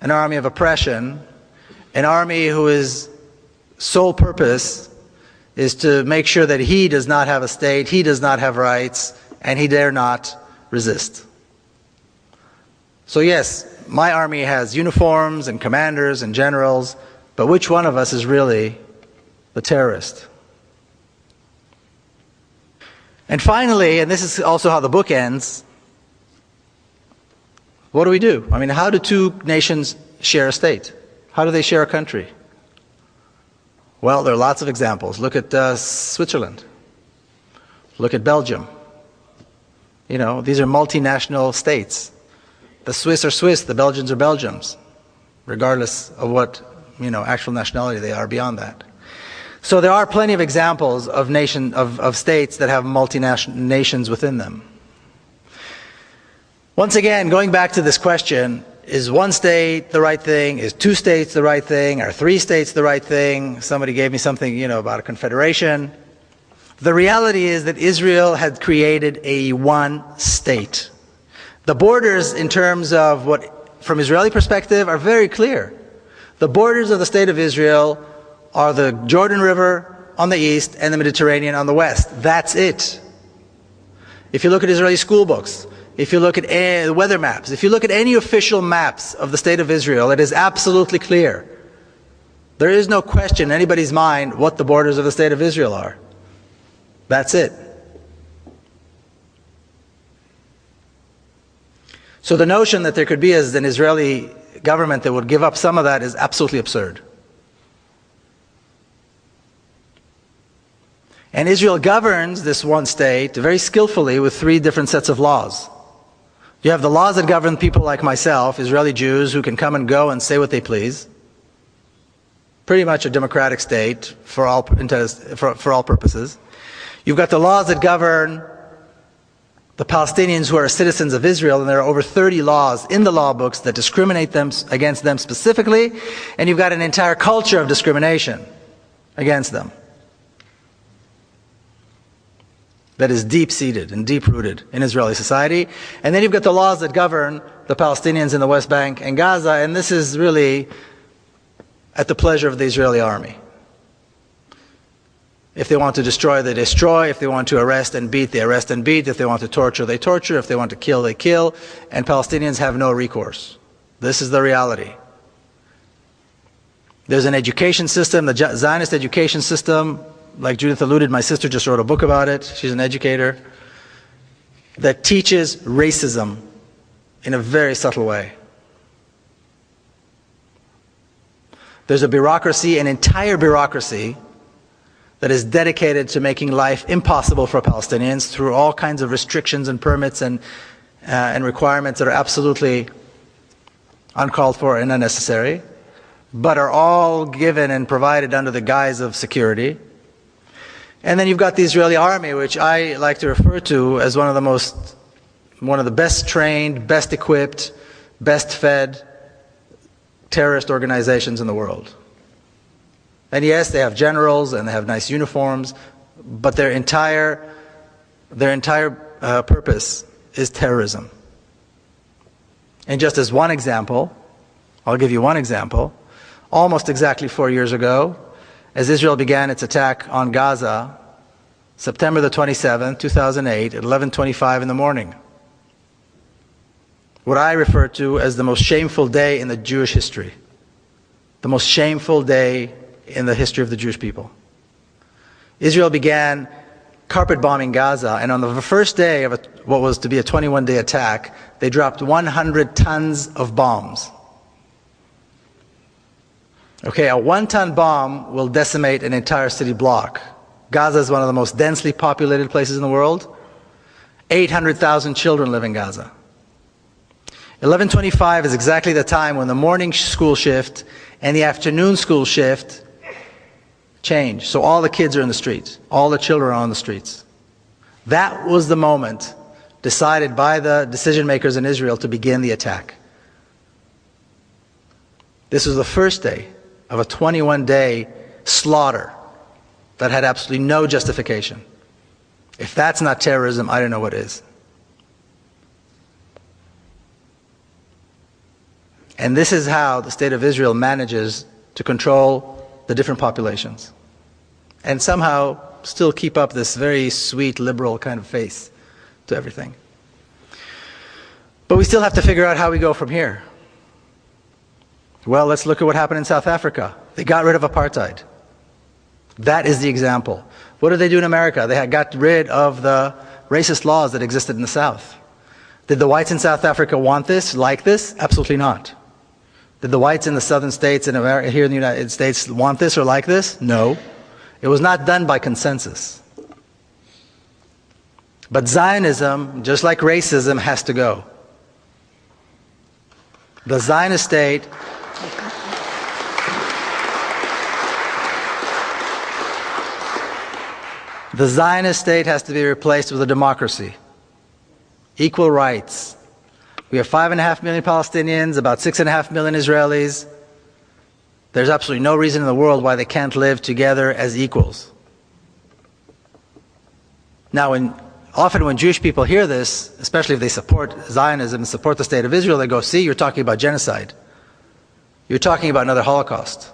an army of oppression, an army whose sole purpose is to make sure that he does not have a state, he does not have rights, and he dare not resist. So yes, my army has uniforms and commanders and generals, but which one of us is really the terrorist? And finally, and this is also how the book ends, what do? I mean, how do two nations share a state? How do they share a country? Well, there are lots of examples. Look at Switzerland. Look at Belgium. These are multinational states. The Swiss are Swiss, the Belgians are Belgians, regardless of what, actual nationality they are beyond that. So there are plenty of examples of states that have multinational nations within them. Once again, going back to this question, is one state the right thing? Is two states the right thing? Are three states the right thing? Somebody gave me something, about a confederation. The reality is that Israel had created a one state. The borders, in terms of what, from Israeli perspective, are very clear. The borders of the state of Israel are the Jordan River on the east and the Mediterranean on the west. That's it. If you look at Israeli school books, if you look at weather maps, if you look at any official maps of the state of Israel, it is absolutely clear. There is no question in anybody's mind what the borders of the state of Israel are. That's it. So the notion that there could be an Israeli government that would give up some of that is absolutely absurd. And Israel governs this one state very skillfully with three different sets of laws. You have the laws that govern people like myself, Israeli Jews, who can come and go and say what they please. Pretty much a democratic state for all purposes. You've got the laws that govern the Palestinians who are citizens of Israel, and there are over 30 laws in the law books that discriminate against them specifically, and you've got an entire culture of discrimination against them that is deep-seated and deep-rooted in Israeli society. And then you've got the laws that govern the Palestinians in the West Bank and Gaza, and this is really at the pleasure of the Israeli army. If they want to destroy, they destroy. If they want to arrest and beat, they arrest and beat. If they want to torture, they torture. If they want to kill, they kill. And Palestinians have no recourse. This is the reality. There's an education system, the Zionist education system, like Judith alluded, my sister just wrote a book about it. She's an educator, that teaches racism in a very subtle way. There's a bureaucracy, an entire bureaucracy, that is dedicated to making life impossible for Palestinians through all kinds of restrictions and permits and requirements that are absolutely uncalled for and unnecessary, but are all given and provided under the guise of security. And then you've got the Israeli army, which I like to refer to as one of the best trained, best equipped, best fed terrorist organizations in the world. And yes, they have generals and they have nice uniforms, but their entire purpose is terrorism. And just as one example, I'll give you one example. Almost exactly 4 years ago, as Israel began its attack on Gaza, September the 27th, 2008, at 11:25 in the morning, what I refer to as the most shameful day in the Jewish history, the most shameful day in the history of the Jewish people. Israel began carpet bombing Gaza, and on the first day of what was to be a 21-day attack, they dropped 100 tons of bombs. Okay, a 1-ton bomb will decimate an entire city block. Gaza is one of the most densely populated places in the world. 800,000 children live in Gaza. 11:25 is exactly the time when the morning school shift and the afternoon school shift change. So all the kids are in the streets. All the children are on the streets. That was the moment decided by the decision makers in Israel to begin the attack. This was the first day of a 21-day slaughter that had absolutely no justification. If that's not terrorism, I don't know what is. And this is how the state of Israel manages to control the different populations and somehow still keep up this very sweet liberal kind of face to everything. But we still have to figure out how we go from here. Well, let's look at what happened in South Africa. They got rid of apartheid. That is the example. What did they do in America? They had got rid of the racist laws that existed in the South. Did the whites in South Africa want this, like this? Absolutely not. Did the whites in the southern states in America, here in the United States, want this or like this? No. It was not done by consensus. But Zionism, just like racism, has to go. The Zionist state has to be replaced with a democracy. Equal rights. We have 5.5 million Palestinians, about 6.5 million Israelis. There's absolutely no reason in the world why they can't live together as equals. Now, often when Jewish people hear this, especially if they support Zionism and support the state of Israel, they go, see, you're talking about genocide. You're talking about another Holocaust.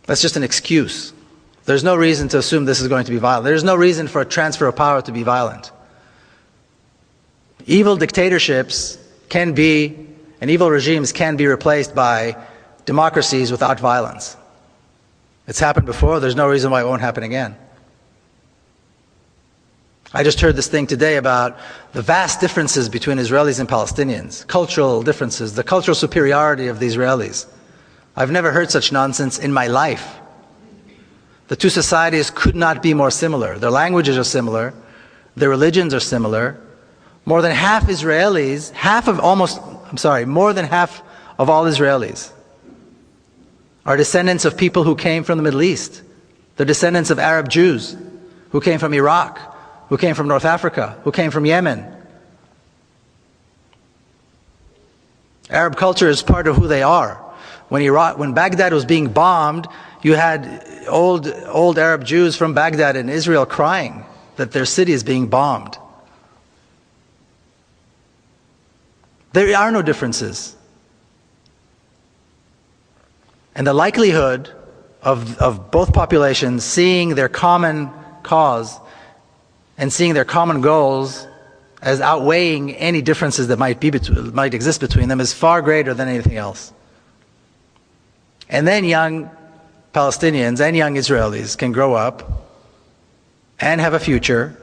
That's just an excuse. There's no reason to assume this is going to be violent. There's no reason for a transfer of power to be violent. Evil dictatorships can be, and evil regimes can be replaced by democracies without violence. It's happened before. There's no reason why it won't happen again. I just heard this thing today about the vast differences between Israelis and Palestinians, cultural differences, the cultural superiority of the Israelis. I've never heard such nonsense in my life. The two societies could not be more similar. Their languages are similar. Their religions are similar. More than half Israelis, more than half of all Israelis are descendants of people who came from the Middle East. They're descendants of Arab Jews who came from Iraq, who came from North Africa, who came from Yemen. Arab culture is part of who they are. When Baghdad was being bombed, you had old Arab Jews from Baghdad in Israel crying that their city is being bombed. There are no differences. And the likelihood of both populations seeing their common cause and seeing their common goals as outweighing any differences that might exist between them is far greater than anything else. And then young Palestinians and young Israelis can grow up and have a future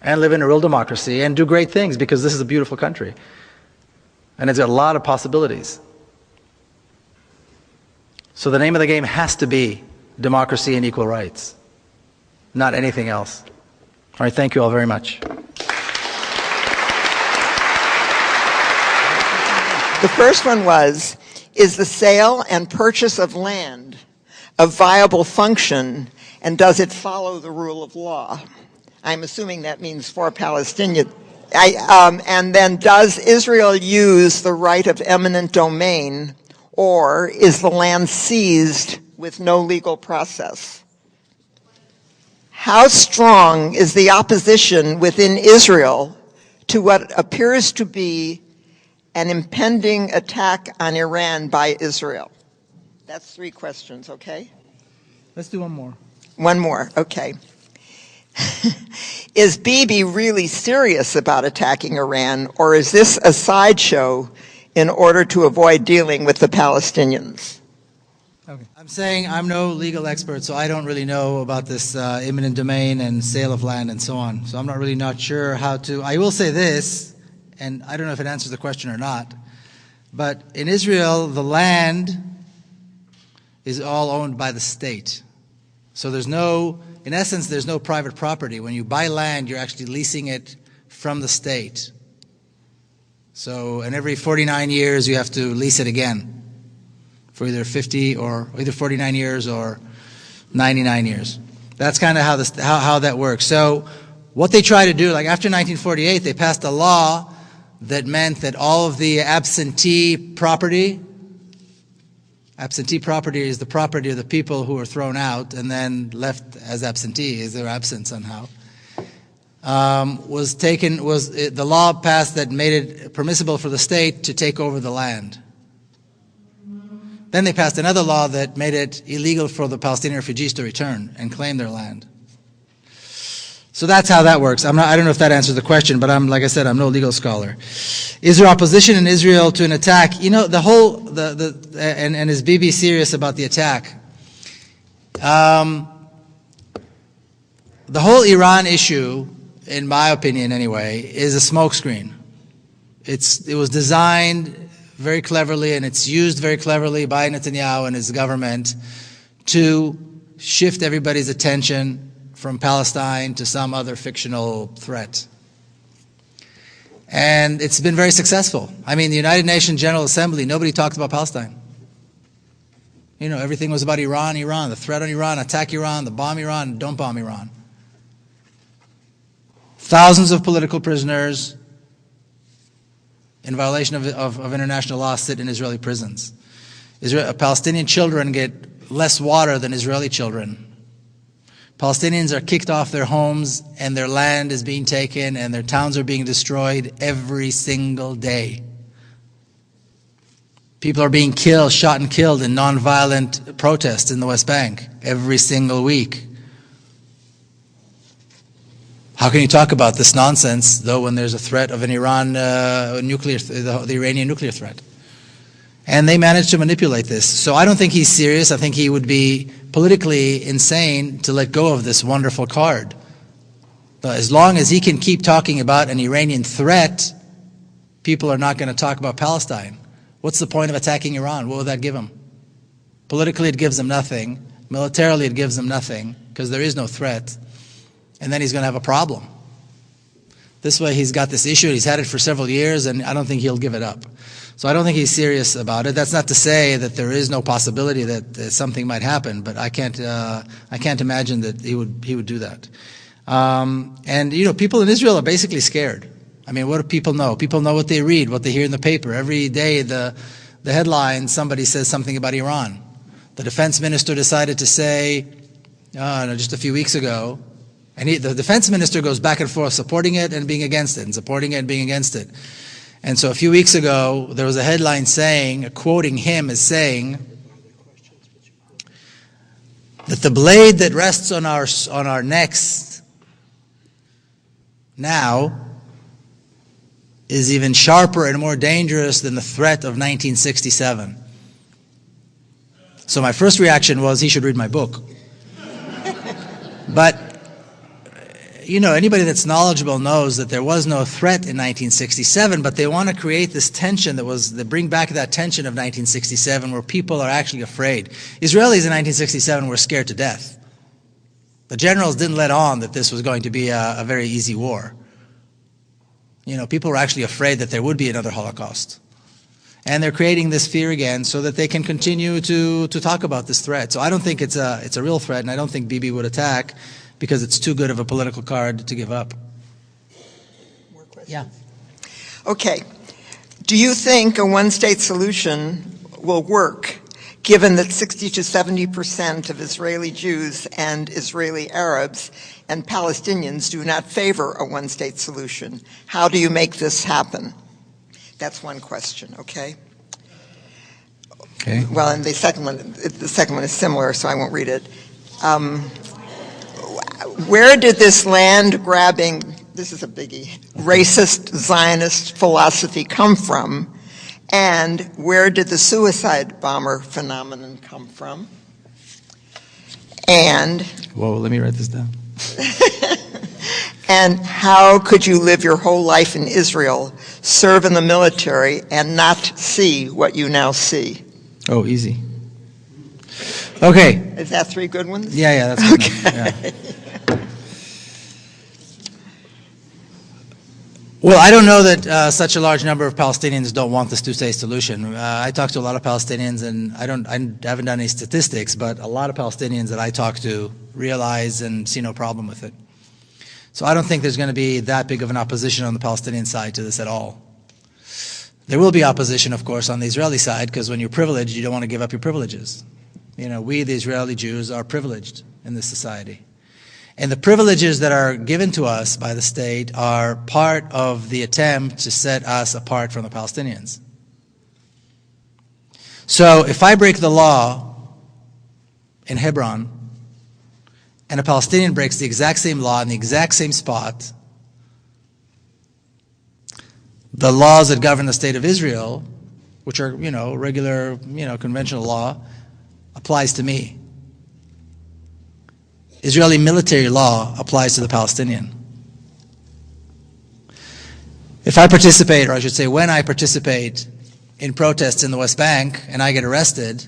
and live in a real democracy and do great things, because this is a beautiful country. And it's got a lot of possibilities. So the name of the game has to be democracy and equal rights, not anything else. All right, thank you all very much. The first one was, is the sale and purchase of land a viable function, and does it follow the rule of law? I'm assuming that means for Palestinians. And then, does Israel use the right of eminent domain, or is the land seized with no legal process? How strong is the opposition within Israel to what appears to be an impending attack on Iran by Israel? That's 3 questions, okay? Let's do one more. One more, okay. Is Bibi really serious about attacking Iran, or is this a sideshow in order to avoid dealing with the Palestinians? Okay. I'm saying I'm no legal expert, so I don't really know about this eminent domain and sale of land and so on. So I'm not sure how to. I will say this, and I don't know if it answers the question or not, but in Israel, the land is all owned by the state. So in essence, there's no private property. When you buy land, you're actually leasing it from the state. So, and every 49 years, you have to lease it again for either 49 years or 99 years. That's kind of how that works. So what they try to do, like after 1948, they passed a law that meant that all of the absentee property is the property of the people who were thrown out and then left as absentees, they're absent somehow. The law passed that made it permissible for the state to take over the land. Then they passed another law that made it illegal for the Palestinian refugees to return and claim their land. So that's how that works. I don't know if that answers the question, but like I said, I'm no legal scholar. Is there opposition in Israel to an attack? You know, and is Bibi serious about the attack? The whole Iran issue, in my opinion anyway, is a smokescreen. It was designed very cleverly, and it's used very cleverly by Netanyahu and his government to shift everybody's attention from Palestine to some other fictional threat. And it's been very successful. I mean, the United Nations General Assembly, nobody talked about Palestine. You know, everything was about Iran, the threat on Iran, attack Iran, the bomb Iran, don't bomb Iran. Thousands of political prisoners in violation of international law sit in Israeli prisons. Palestinian children get less water than Israeli children Palestinians are kicked off their homes and their land is being taken and their towns are being destroyed every single day. People are being killed, shot and killed in nonviolent protests in the West Bank every single week. How can you talk about this nonsense, though, when there's a threat of an the Iranian nuclear threat? And they managed to manipulate this. So I don't think he's serious. I think he would be politically insane to let go of this wonderful card. As long as he can keep talking about an Iranian threat, people are not going to talk about Palestine. What's the point of attacking Iran? What will that give him? Politically, it gives him nothing. Militarily, it gives him nothing, because there is no threat. And then he's going to have a problem. This way, he's got this issue. He's had it for several years, and I don't think he'll give it up. So I don't think he's serious about it. That's not to say that there is no possibility that something might happen, but I can't imagine that he would do that. And you know, people in Israel are basically scared. I mean, what do people know? People know what they read, what they hear in the paper. Every day, the headline, somebody says something about Iran. The defense minister decided to say, just a few weeks ago, and the defense minister goes back and forth, supporting it and being against it, and supporting it and being against it. And so a few weeks ago, there was a headline saying, quoting him as saying, that the blade that rests on our necks now is even sharper and more dangerous than the threat of 1967. So my first reaction was, he should read my book. But you know, anybody that's knowledgeable knows that there was no threat in 1967, but they want to create this tension they bring back that tension of 1967 where people are actually afraid. Israelis in 1967 were scared to death. The generals didn't let on that this was going to be a very easy war. You know, people were actually afraid that there would be another Holocaust. And they're creating this fear again so that they can continue to talk about this threat. So I don't think it's a real threat, and I don't think Bibi would attack, because it's too good of a political card to give up. More questions? Yeah. Okay. Do you think a one-state solution will work, given that 60 to 70% of Israeli Jews and Israeli Arabs and Palestinians do not favor a one-state solution? How do you make this happen? That's one question, okay? Okay. Well, and the second one is similar, so I won't read it. Where did this land-grabbing, this is a biggie, racist Zionist philosophy come from? And where did the suicide bomber phenomenon come from? And Whoa, let me write this down. and how could you live your whole life in Israel, serve in the military, and not see what you now see? Oh, easy. Okay. Is that three good ones? Yeah, that's good. Okay. Yeah. Well, I don't know that such a large number of Palestinians don't want this two-state solution. I talk to a lot of Palestinians, and I haven't done any statistics, but a lot of Palestinians that I talk to realize and see no problem with it. So I don't think there's going to be that big of an opposition on the Palestinian side to this at all. There will be opposition, of course, on the Israeli side, because when you're privileged, you don't want to give up your privileges. You know, we, the Israeli Jews, are privileged in this society. And the privileges that are given to us by the state are part of the attempt to set us apart from the Palestinians. So if I break the law in Hebron, and a Palestinian breaks the exact same law in the exact same spot, the laws that govern the state of Israel, which are, regular, conventional law, applies to me. Israeli military law applies to the Palestinian. If I participate, or I should say when I participate in protests in the West Bank and I get arrested,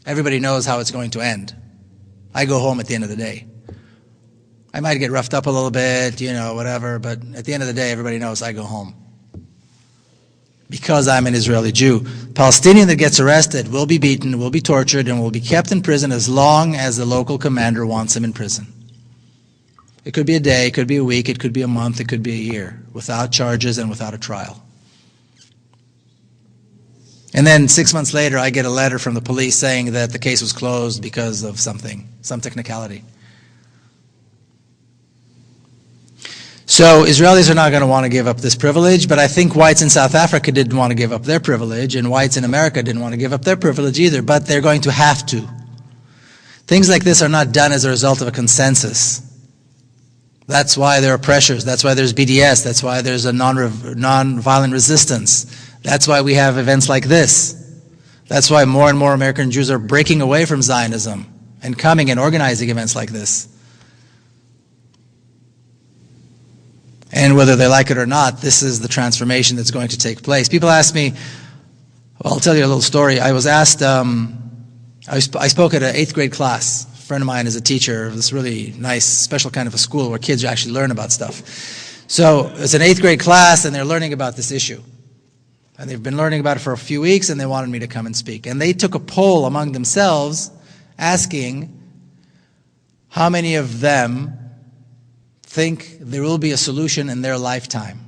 everybody knows how it's going to end. I go home at the end of the day. I might get roughed up a little bit, whatever, but at the end of the day, everybody knows I go home. Because I'm an Israeli Jew. Palestinian that gets arrested will be beaten, will be tortured, and will be kept in prison as long as the local commander wants him in prison. It could be a day, it could be a week, it could be a month, it could be a year, without charges and without a trial. And then 6 months later, I get a letter from the police saying that the case was closed because of something, some technicality. So Israelis are not going to want to give up this privilege, but I think whites in South Africa didn't want to give up their privilege, and whites in America didn't want to give up their privilege either, but they're going to have to. Things like this are not done as a result of a consensus. That's why there are pressures. That's why there's BDS. That's why there's a non-violent resistance. That's why we have events like this. That's why more and more American Jews are breaking away from Zionism and coming and organizing events like this. And whether they like it or not, this is the transformation that's going to take place. People ask me, well, I'll tell you a little story. I was asked, I spoke at an 8th grade class. A friend of mine is a teacher of this really nice, special kind of a school where kids actually learn about stuff. So it's an 8th grade class, and they're learning about this issue. And they've been learning about it for a few weeks, and they wanted me to come and speak. And they took a poll among themselves asking how many of them think there will be a solution in their lifetime.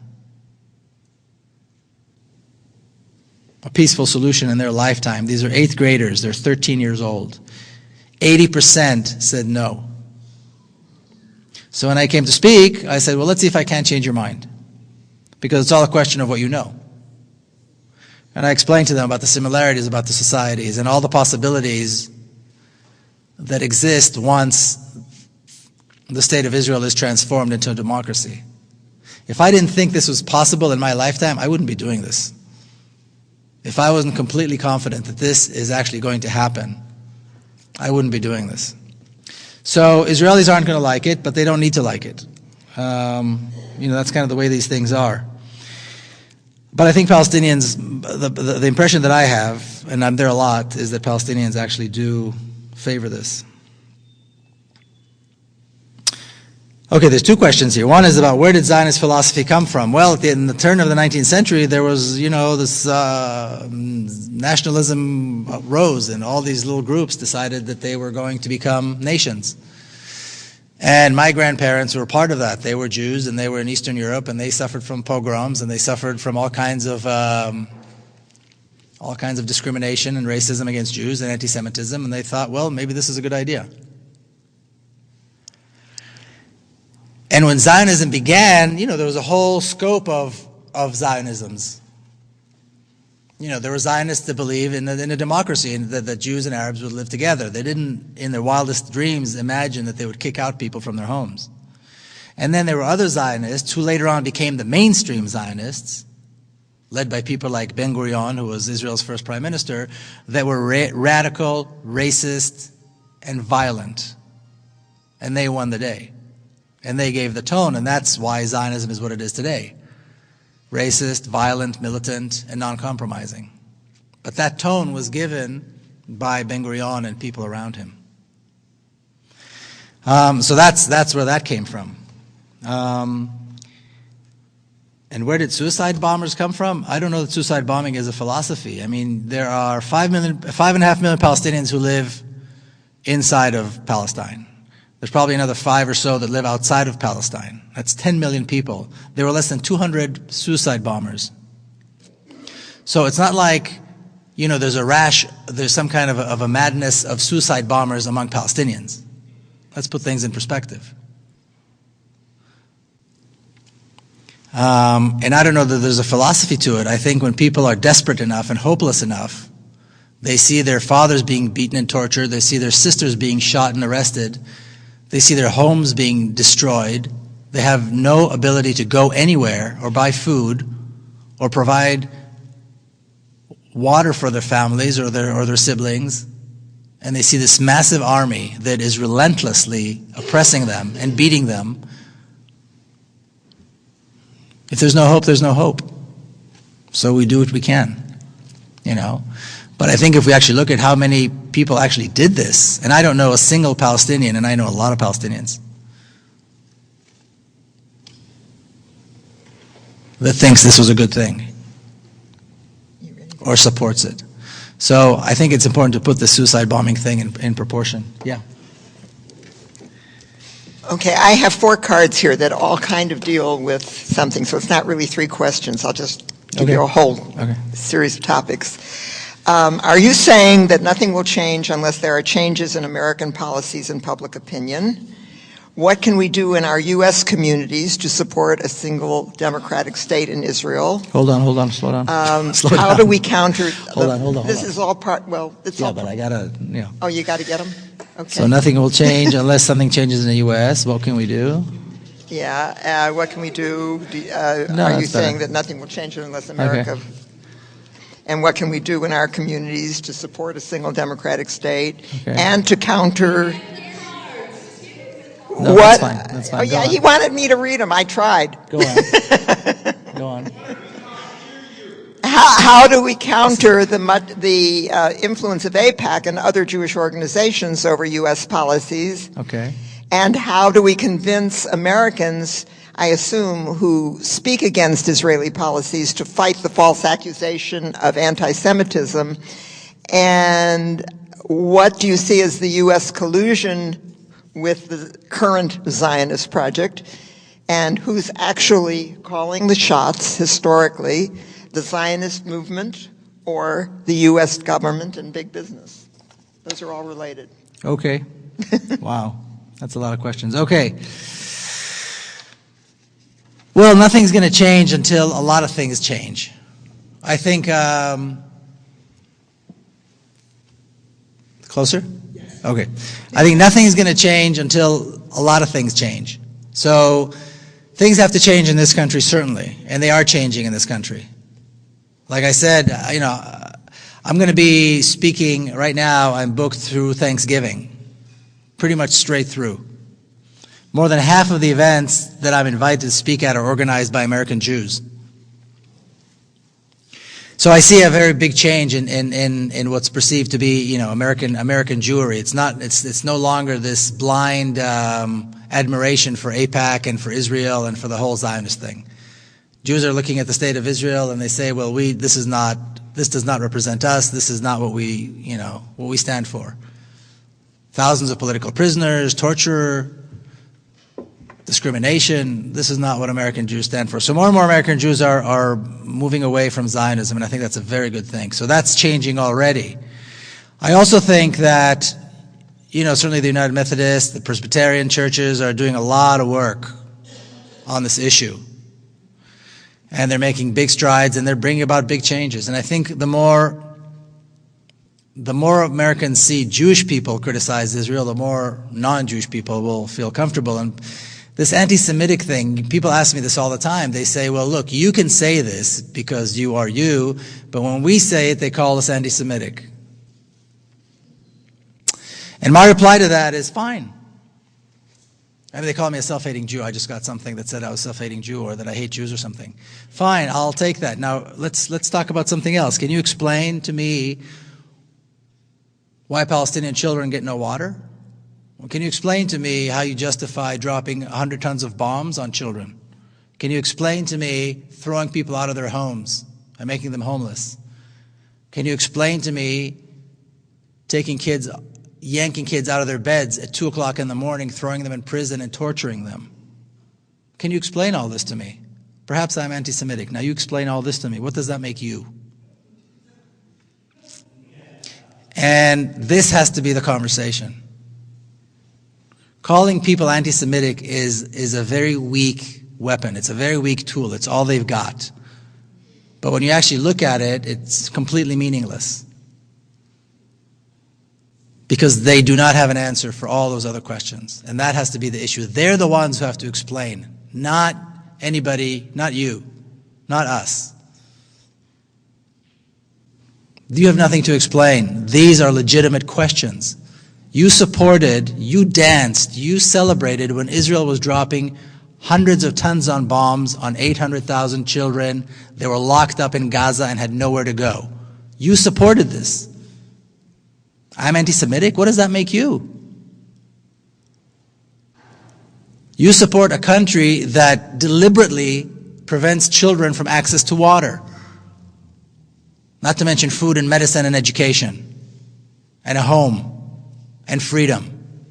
A peaceful solution in their lifetime. These are 8th graders. They're 13 years old. 80% said no. So when I came to speak, I said, well, let's see if I can't change your mind. Because it's all a question of what you know. And I explained to them about the similarities about the societies and all the possibilities that exist once the state of Israel is transformed into a democracy. If I didn't think this was possible in my lifetime, I wouldn't be doing this. If I wasn't completely confident that this is actually going to happen, I wouldn't be doing this. So Israelis aren't going to like it, but they don't need to like it. That's kind of the way these things are. But I think Palestinians, the impression that I have, and I'm there a lot, is that Palestinians actually do favor this. Okay, there's two questions here. One is about where did Zionist philosophy come from? Well, in the turn of the 19th century, there was, this nationalism rose, and all these little groups decided that they were going to become nations. And my grandparents were part of that. They were Jews, and they were in Eastern Europe, and they suffered from pogroms, and they suffered from all kinds of discrimination and racism against Jews and anti-Semitism, and they thought, well, maybe this is a good idea. And when Zionism began, there was a whole scope of Zionisms. There were Zionists that believe in a democracy and that Jews and Arabs would live together. They didn't, in their wildest dreams, imagine that they would kick out people from their homes. And then there were other Zionists who later on became the mainstream Zionists, led by people like Ben Gurion, who was Israel's first prime minister, that were radical, racist, and violent. And they won the day. And they gave the tone, and that's why Zionism is what it is today. Racist, violent, militant, and non-compromising. But that tone was given by Ben Gurion and people around him. So that's where that came from. And where did suicide bombers come from? I don't know that suicide bombing is a philosophy. I mean, there are 5.5 million Palestinians who live inside of Palestine. There's probably another 5 or so that live outside of Palestine. That's 10 million people. There were less than 200 suicide bombers. So it's not like, there's a rash, there's some kind of a madness of suicide bombers among Palestinians. Let's put things in perspective. And I don't know that there's a philosophy to it. I think when people are desperate enough and hopeless enough, they see their fathers being beaten and tortured, they see their sisters being shot and arrested, they see their homes being destroyed. They have no ability to go anywhere or buy food or provide water for their families or their siblings. And they see this massive army that is relentlessly oppressing them and beating them. If there's no hope, there's no hope. So we do what we can, But I think if we actually look at how many people actually did this, and I don't know a single Palestinian, and I know a lot of Palestinians, that thinks this was a good thing or supports it. So I think it's important to put the suicide bombing thing in proportion. Yeah. Okay, I have 4 cards here that all kind of deal with something, so it's not really 3 questions. I'll just give you a whole series of topics. Are you saying that nothing will change unless there are changes in American policies and public opinion? What can we do in our U.S. communities to support a single democratic state in Israel? Hold on, slow down. Slow How down. do we counter? Hold on. This is all part. Well, it's Yeah, all. but I gotta, Oh, you got to get them. Okay. So nothing will change unless something changes in the U.S. What can we do? Yeah. What can we do? No, Are you that's saying better. that nothing will change unless America? Okay. And what can we do in our communities to support a single democratic state Okay. and to counter? No, what? That's fine. Oh, yeah, Go he on. wanted me to read them. I tried. Go on. Go on. How do we counter the influence of AIPAC and other Jewish organizations over U.S. policies? Okay. And how do we convince Americans, I assume, who speak against Israeli policies to fight the false accusation of anti-Semitism? And what do you see as the U.S. collusion with the current Zionist project? And who's actually calling the shots historically, the Zionist movement or the U.S. government and big business? Those are all related. Okay. Wow. That's a lot of questions. Okay. Well, nothing's going to change until a lot of things change. I think, closer? Okay. I think nothing's going to change until a lot of things change. So things have to change in this country, certainly, and they are changing in this country. Like I said, I'm going to be speaking right now. I'm booked through Thanksgiving, pretty much straight through. More than half of the events that I'm invited to speak at are organized by American Jews. So I see a very big change in what's perceived to be, American Jewry. It's no longer this blind admiration for AIPAC and for Israel and for the whole Zionist thing. Jews are looking at the state of Israel and they say, well, this does not represent us. This is not what we stand for. Thousands of political prisoners, torture, discrimination. This is not what American Jews stand for. So more and more American Jews are moving away from Zionism, and I think that's a very good thing. So that's changing already. I also think that, certainly the United Methodist, the Presbyterian churches are doing a lot of work on this issue. And they're making big strides, and they're bringing about big changes. And I think the more Americans see Jewish people criticize Israel, the more non-Jewish people will feel comfortable. And this anti-Semitic thing, people ask me this all the time. They say, well, look, you can say this because you are you, but when we say it, they call us anti-Semitic. And my reply to that is, fine. I mean, they call me a self-hating Jew. I just got something that said I was a self-hating Jew or that I hate Jews or something. Fine, I'll take that. Now, let's talk about something else. Can you explain to me why Palestinian children get no water? Well, can you explain to me how you justify dropping 100 tons of bombs on children? Can you explain to me throwing people out of their homes and making them homeless? Can you explain to me yanking kids out of their beds at 2 o'clock in the morning, throwing them in prison and torturing them? Can you explain all this to me? Perhaps I'm anti-Semitic. Now you explain all this to me. What does that make you? And this has to be the conversation. Calling people anti-Semitic is a very weak weapon. It's a very weak tool. It's all they've got. But when you actually look at it, it's completely meaningless. Because they do not have an answer for all those other questions. And that has to be the issue. They're the ones who have to explain. Not anybody, not you, not us. You have nothing to explain. These are legitimate questions. You supported, you danced, you celebrated when Israel was dropping hundreds of tons on bombs on 800,000 children. They were locked up in Gaza and had nowhere to go. You supported this. I'm anti-Semitic? What does that make you? You support a country that deliberately prevents children from access to water. Not to mention food and medicine and education and a home and freedom.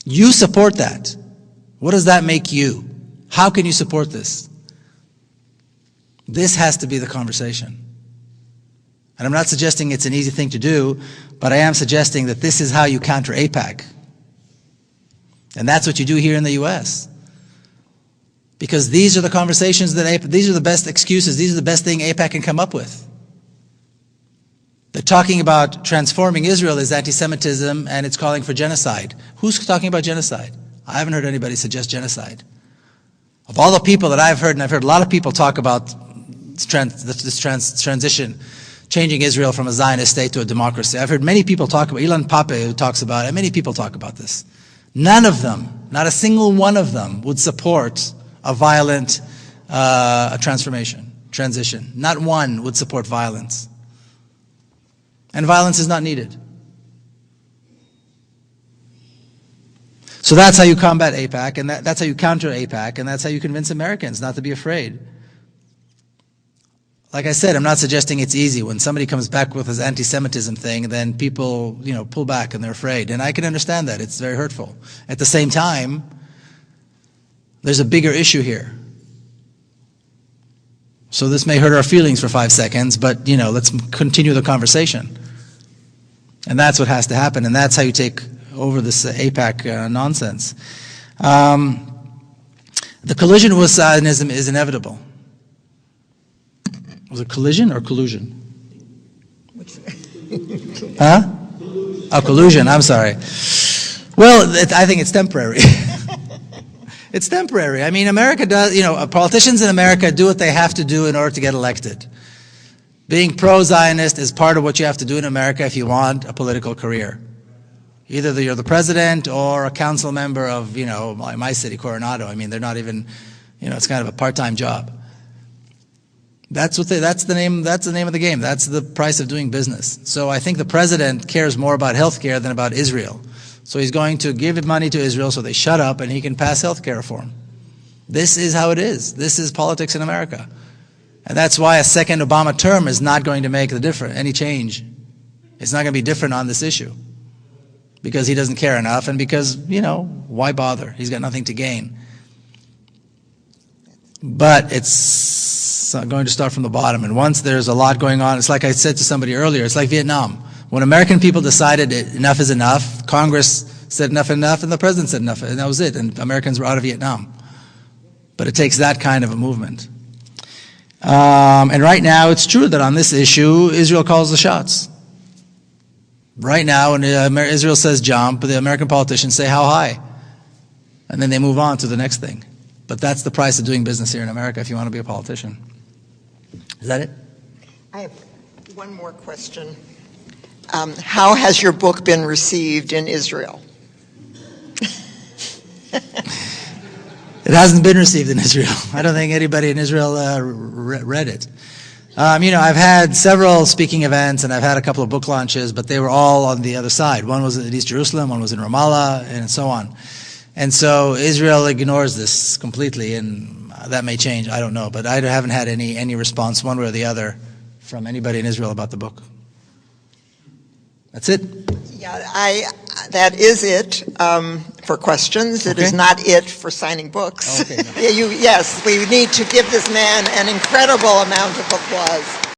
You support that. What does that make you? How can you support this? This has to be the conversation. And I'm not suggesting it's an easy thing to do, but I am suggesting that this is how you counter AIPAC. And that's what you do here in the U.S. Because these are the conversations that these are the best excuses, these are the best thing AIPAC can come up with. They're talking about transforming Israel as anti-Semitism, and it's calling for genocide. Who's talking about genocide? I haven't heard anybody suggest genocide. Of all the people that I've heard, and I've heard a lot of people talk about this transition, changing Israel from a Zionist state to a democracy. I've heard many people talk about, Ilan Pape who talks about it, many people talk about this. None of them, not a single one of them, would support a violent transition. Not one would support violence. And violence is not needed. So that's how you combat AIPAC, and that's how you counter AIPAC, and that's how you convince Americans not to be afraid. Like I said, I'm not suggesting it's easy. When somebody comes back with his anti-Semitism thing, then people, pull back and they're afraid. And I can understand that. It's very hurtful. At the same time, there's a bigger issue here. So this may hurt our feelings for 5 seconds, but, let's continue the conversation. And that's what has to happen, and that's how you take over this AIPAC nonsense. The collision with Zionism is inevitable. Was it collision or collusion? Huh? Oh, collusion, I'm sorry. Well, I think it's temporary. It's temporary. I mean, America does, politicians in America do what they have to do in order to get elected. Being pro-Zionist is part of what you have to do in America if you want a political career. Either you're the president or a council member of, my city, Coronado. I mean, they're not even, it's kind of a part-time job. That's the name of the game. That's the price of doing business. So I think the president cares more about health care than about Israel. So he's going to give money to Israel so they shut up and he can pass health care reform. This is how it is. This is politics in America. And that's why a second Obama term is not going to make any change. It's not going to be different on this issue. Because he doesn't care enough and because, why bother? He's got nothing to gain. But it's going to start from the bottom. And once there's a lot going on, it's like I said to somebody earlier, it's like Vietnam. When American people decided enough is enough, Congress said enough, and the president said enough, and that was it. And Americans were out of Vietnam. But it takes that kind of a movement. And right now, it's true that on this issue, Israel calls the shots. Right now, when Israel says jump, the American politicians say how high. And then they move on to the next thing. But that's the price of doing business here in America if you want to be a politician. Is that it? I have one more question. How has your book been received in Israel? It hasn't been received in Israel. I don't think anybody in Israel read it. I've had several speaking events and I've had a couple of book launches, but they were all on the other side. One was in East Jerusalem, one was in Ramallah, and so on. And so Israel ignores this completely, and that may change. I don't know, but I haven't had any response one way or the other from anybody in Israel about the book. That's it. Yeah, that is it for questions. It is not it for signing books. Okay, no. Yes, we need to give this man an incredible amount of applause.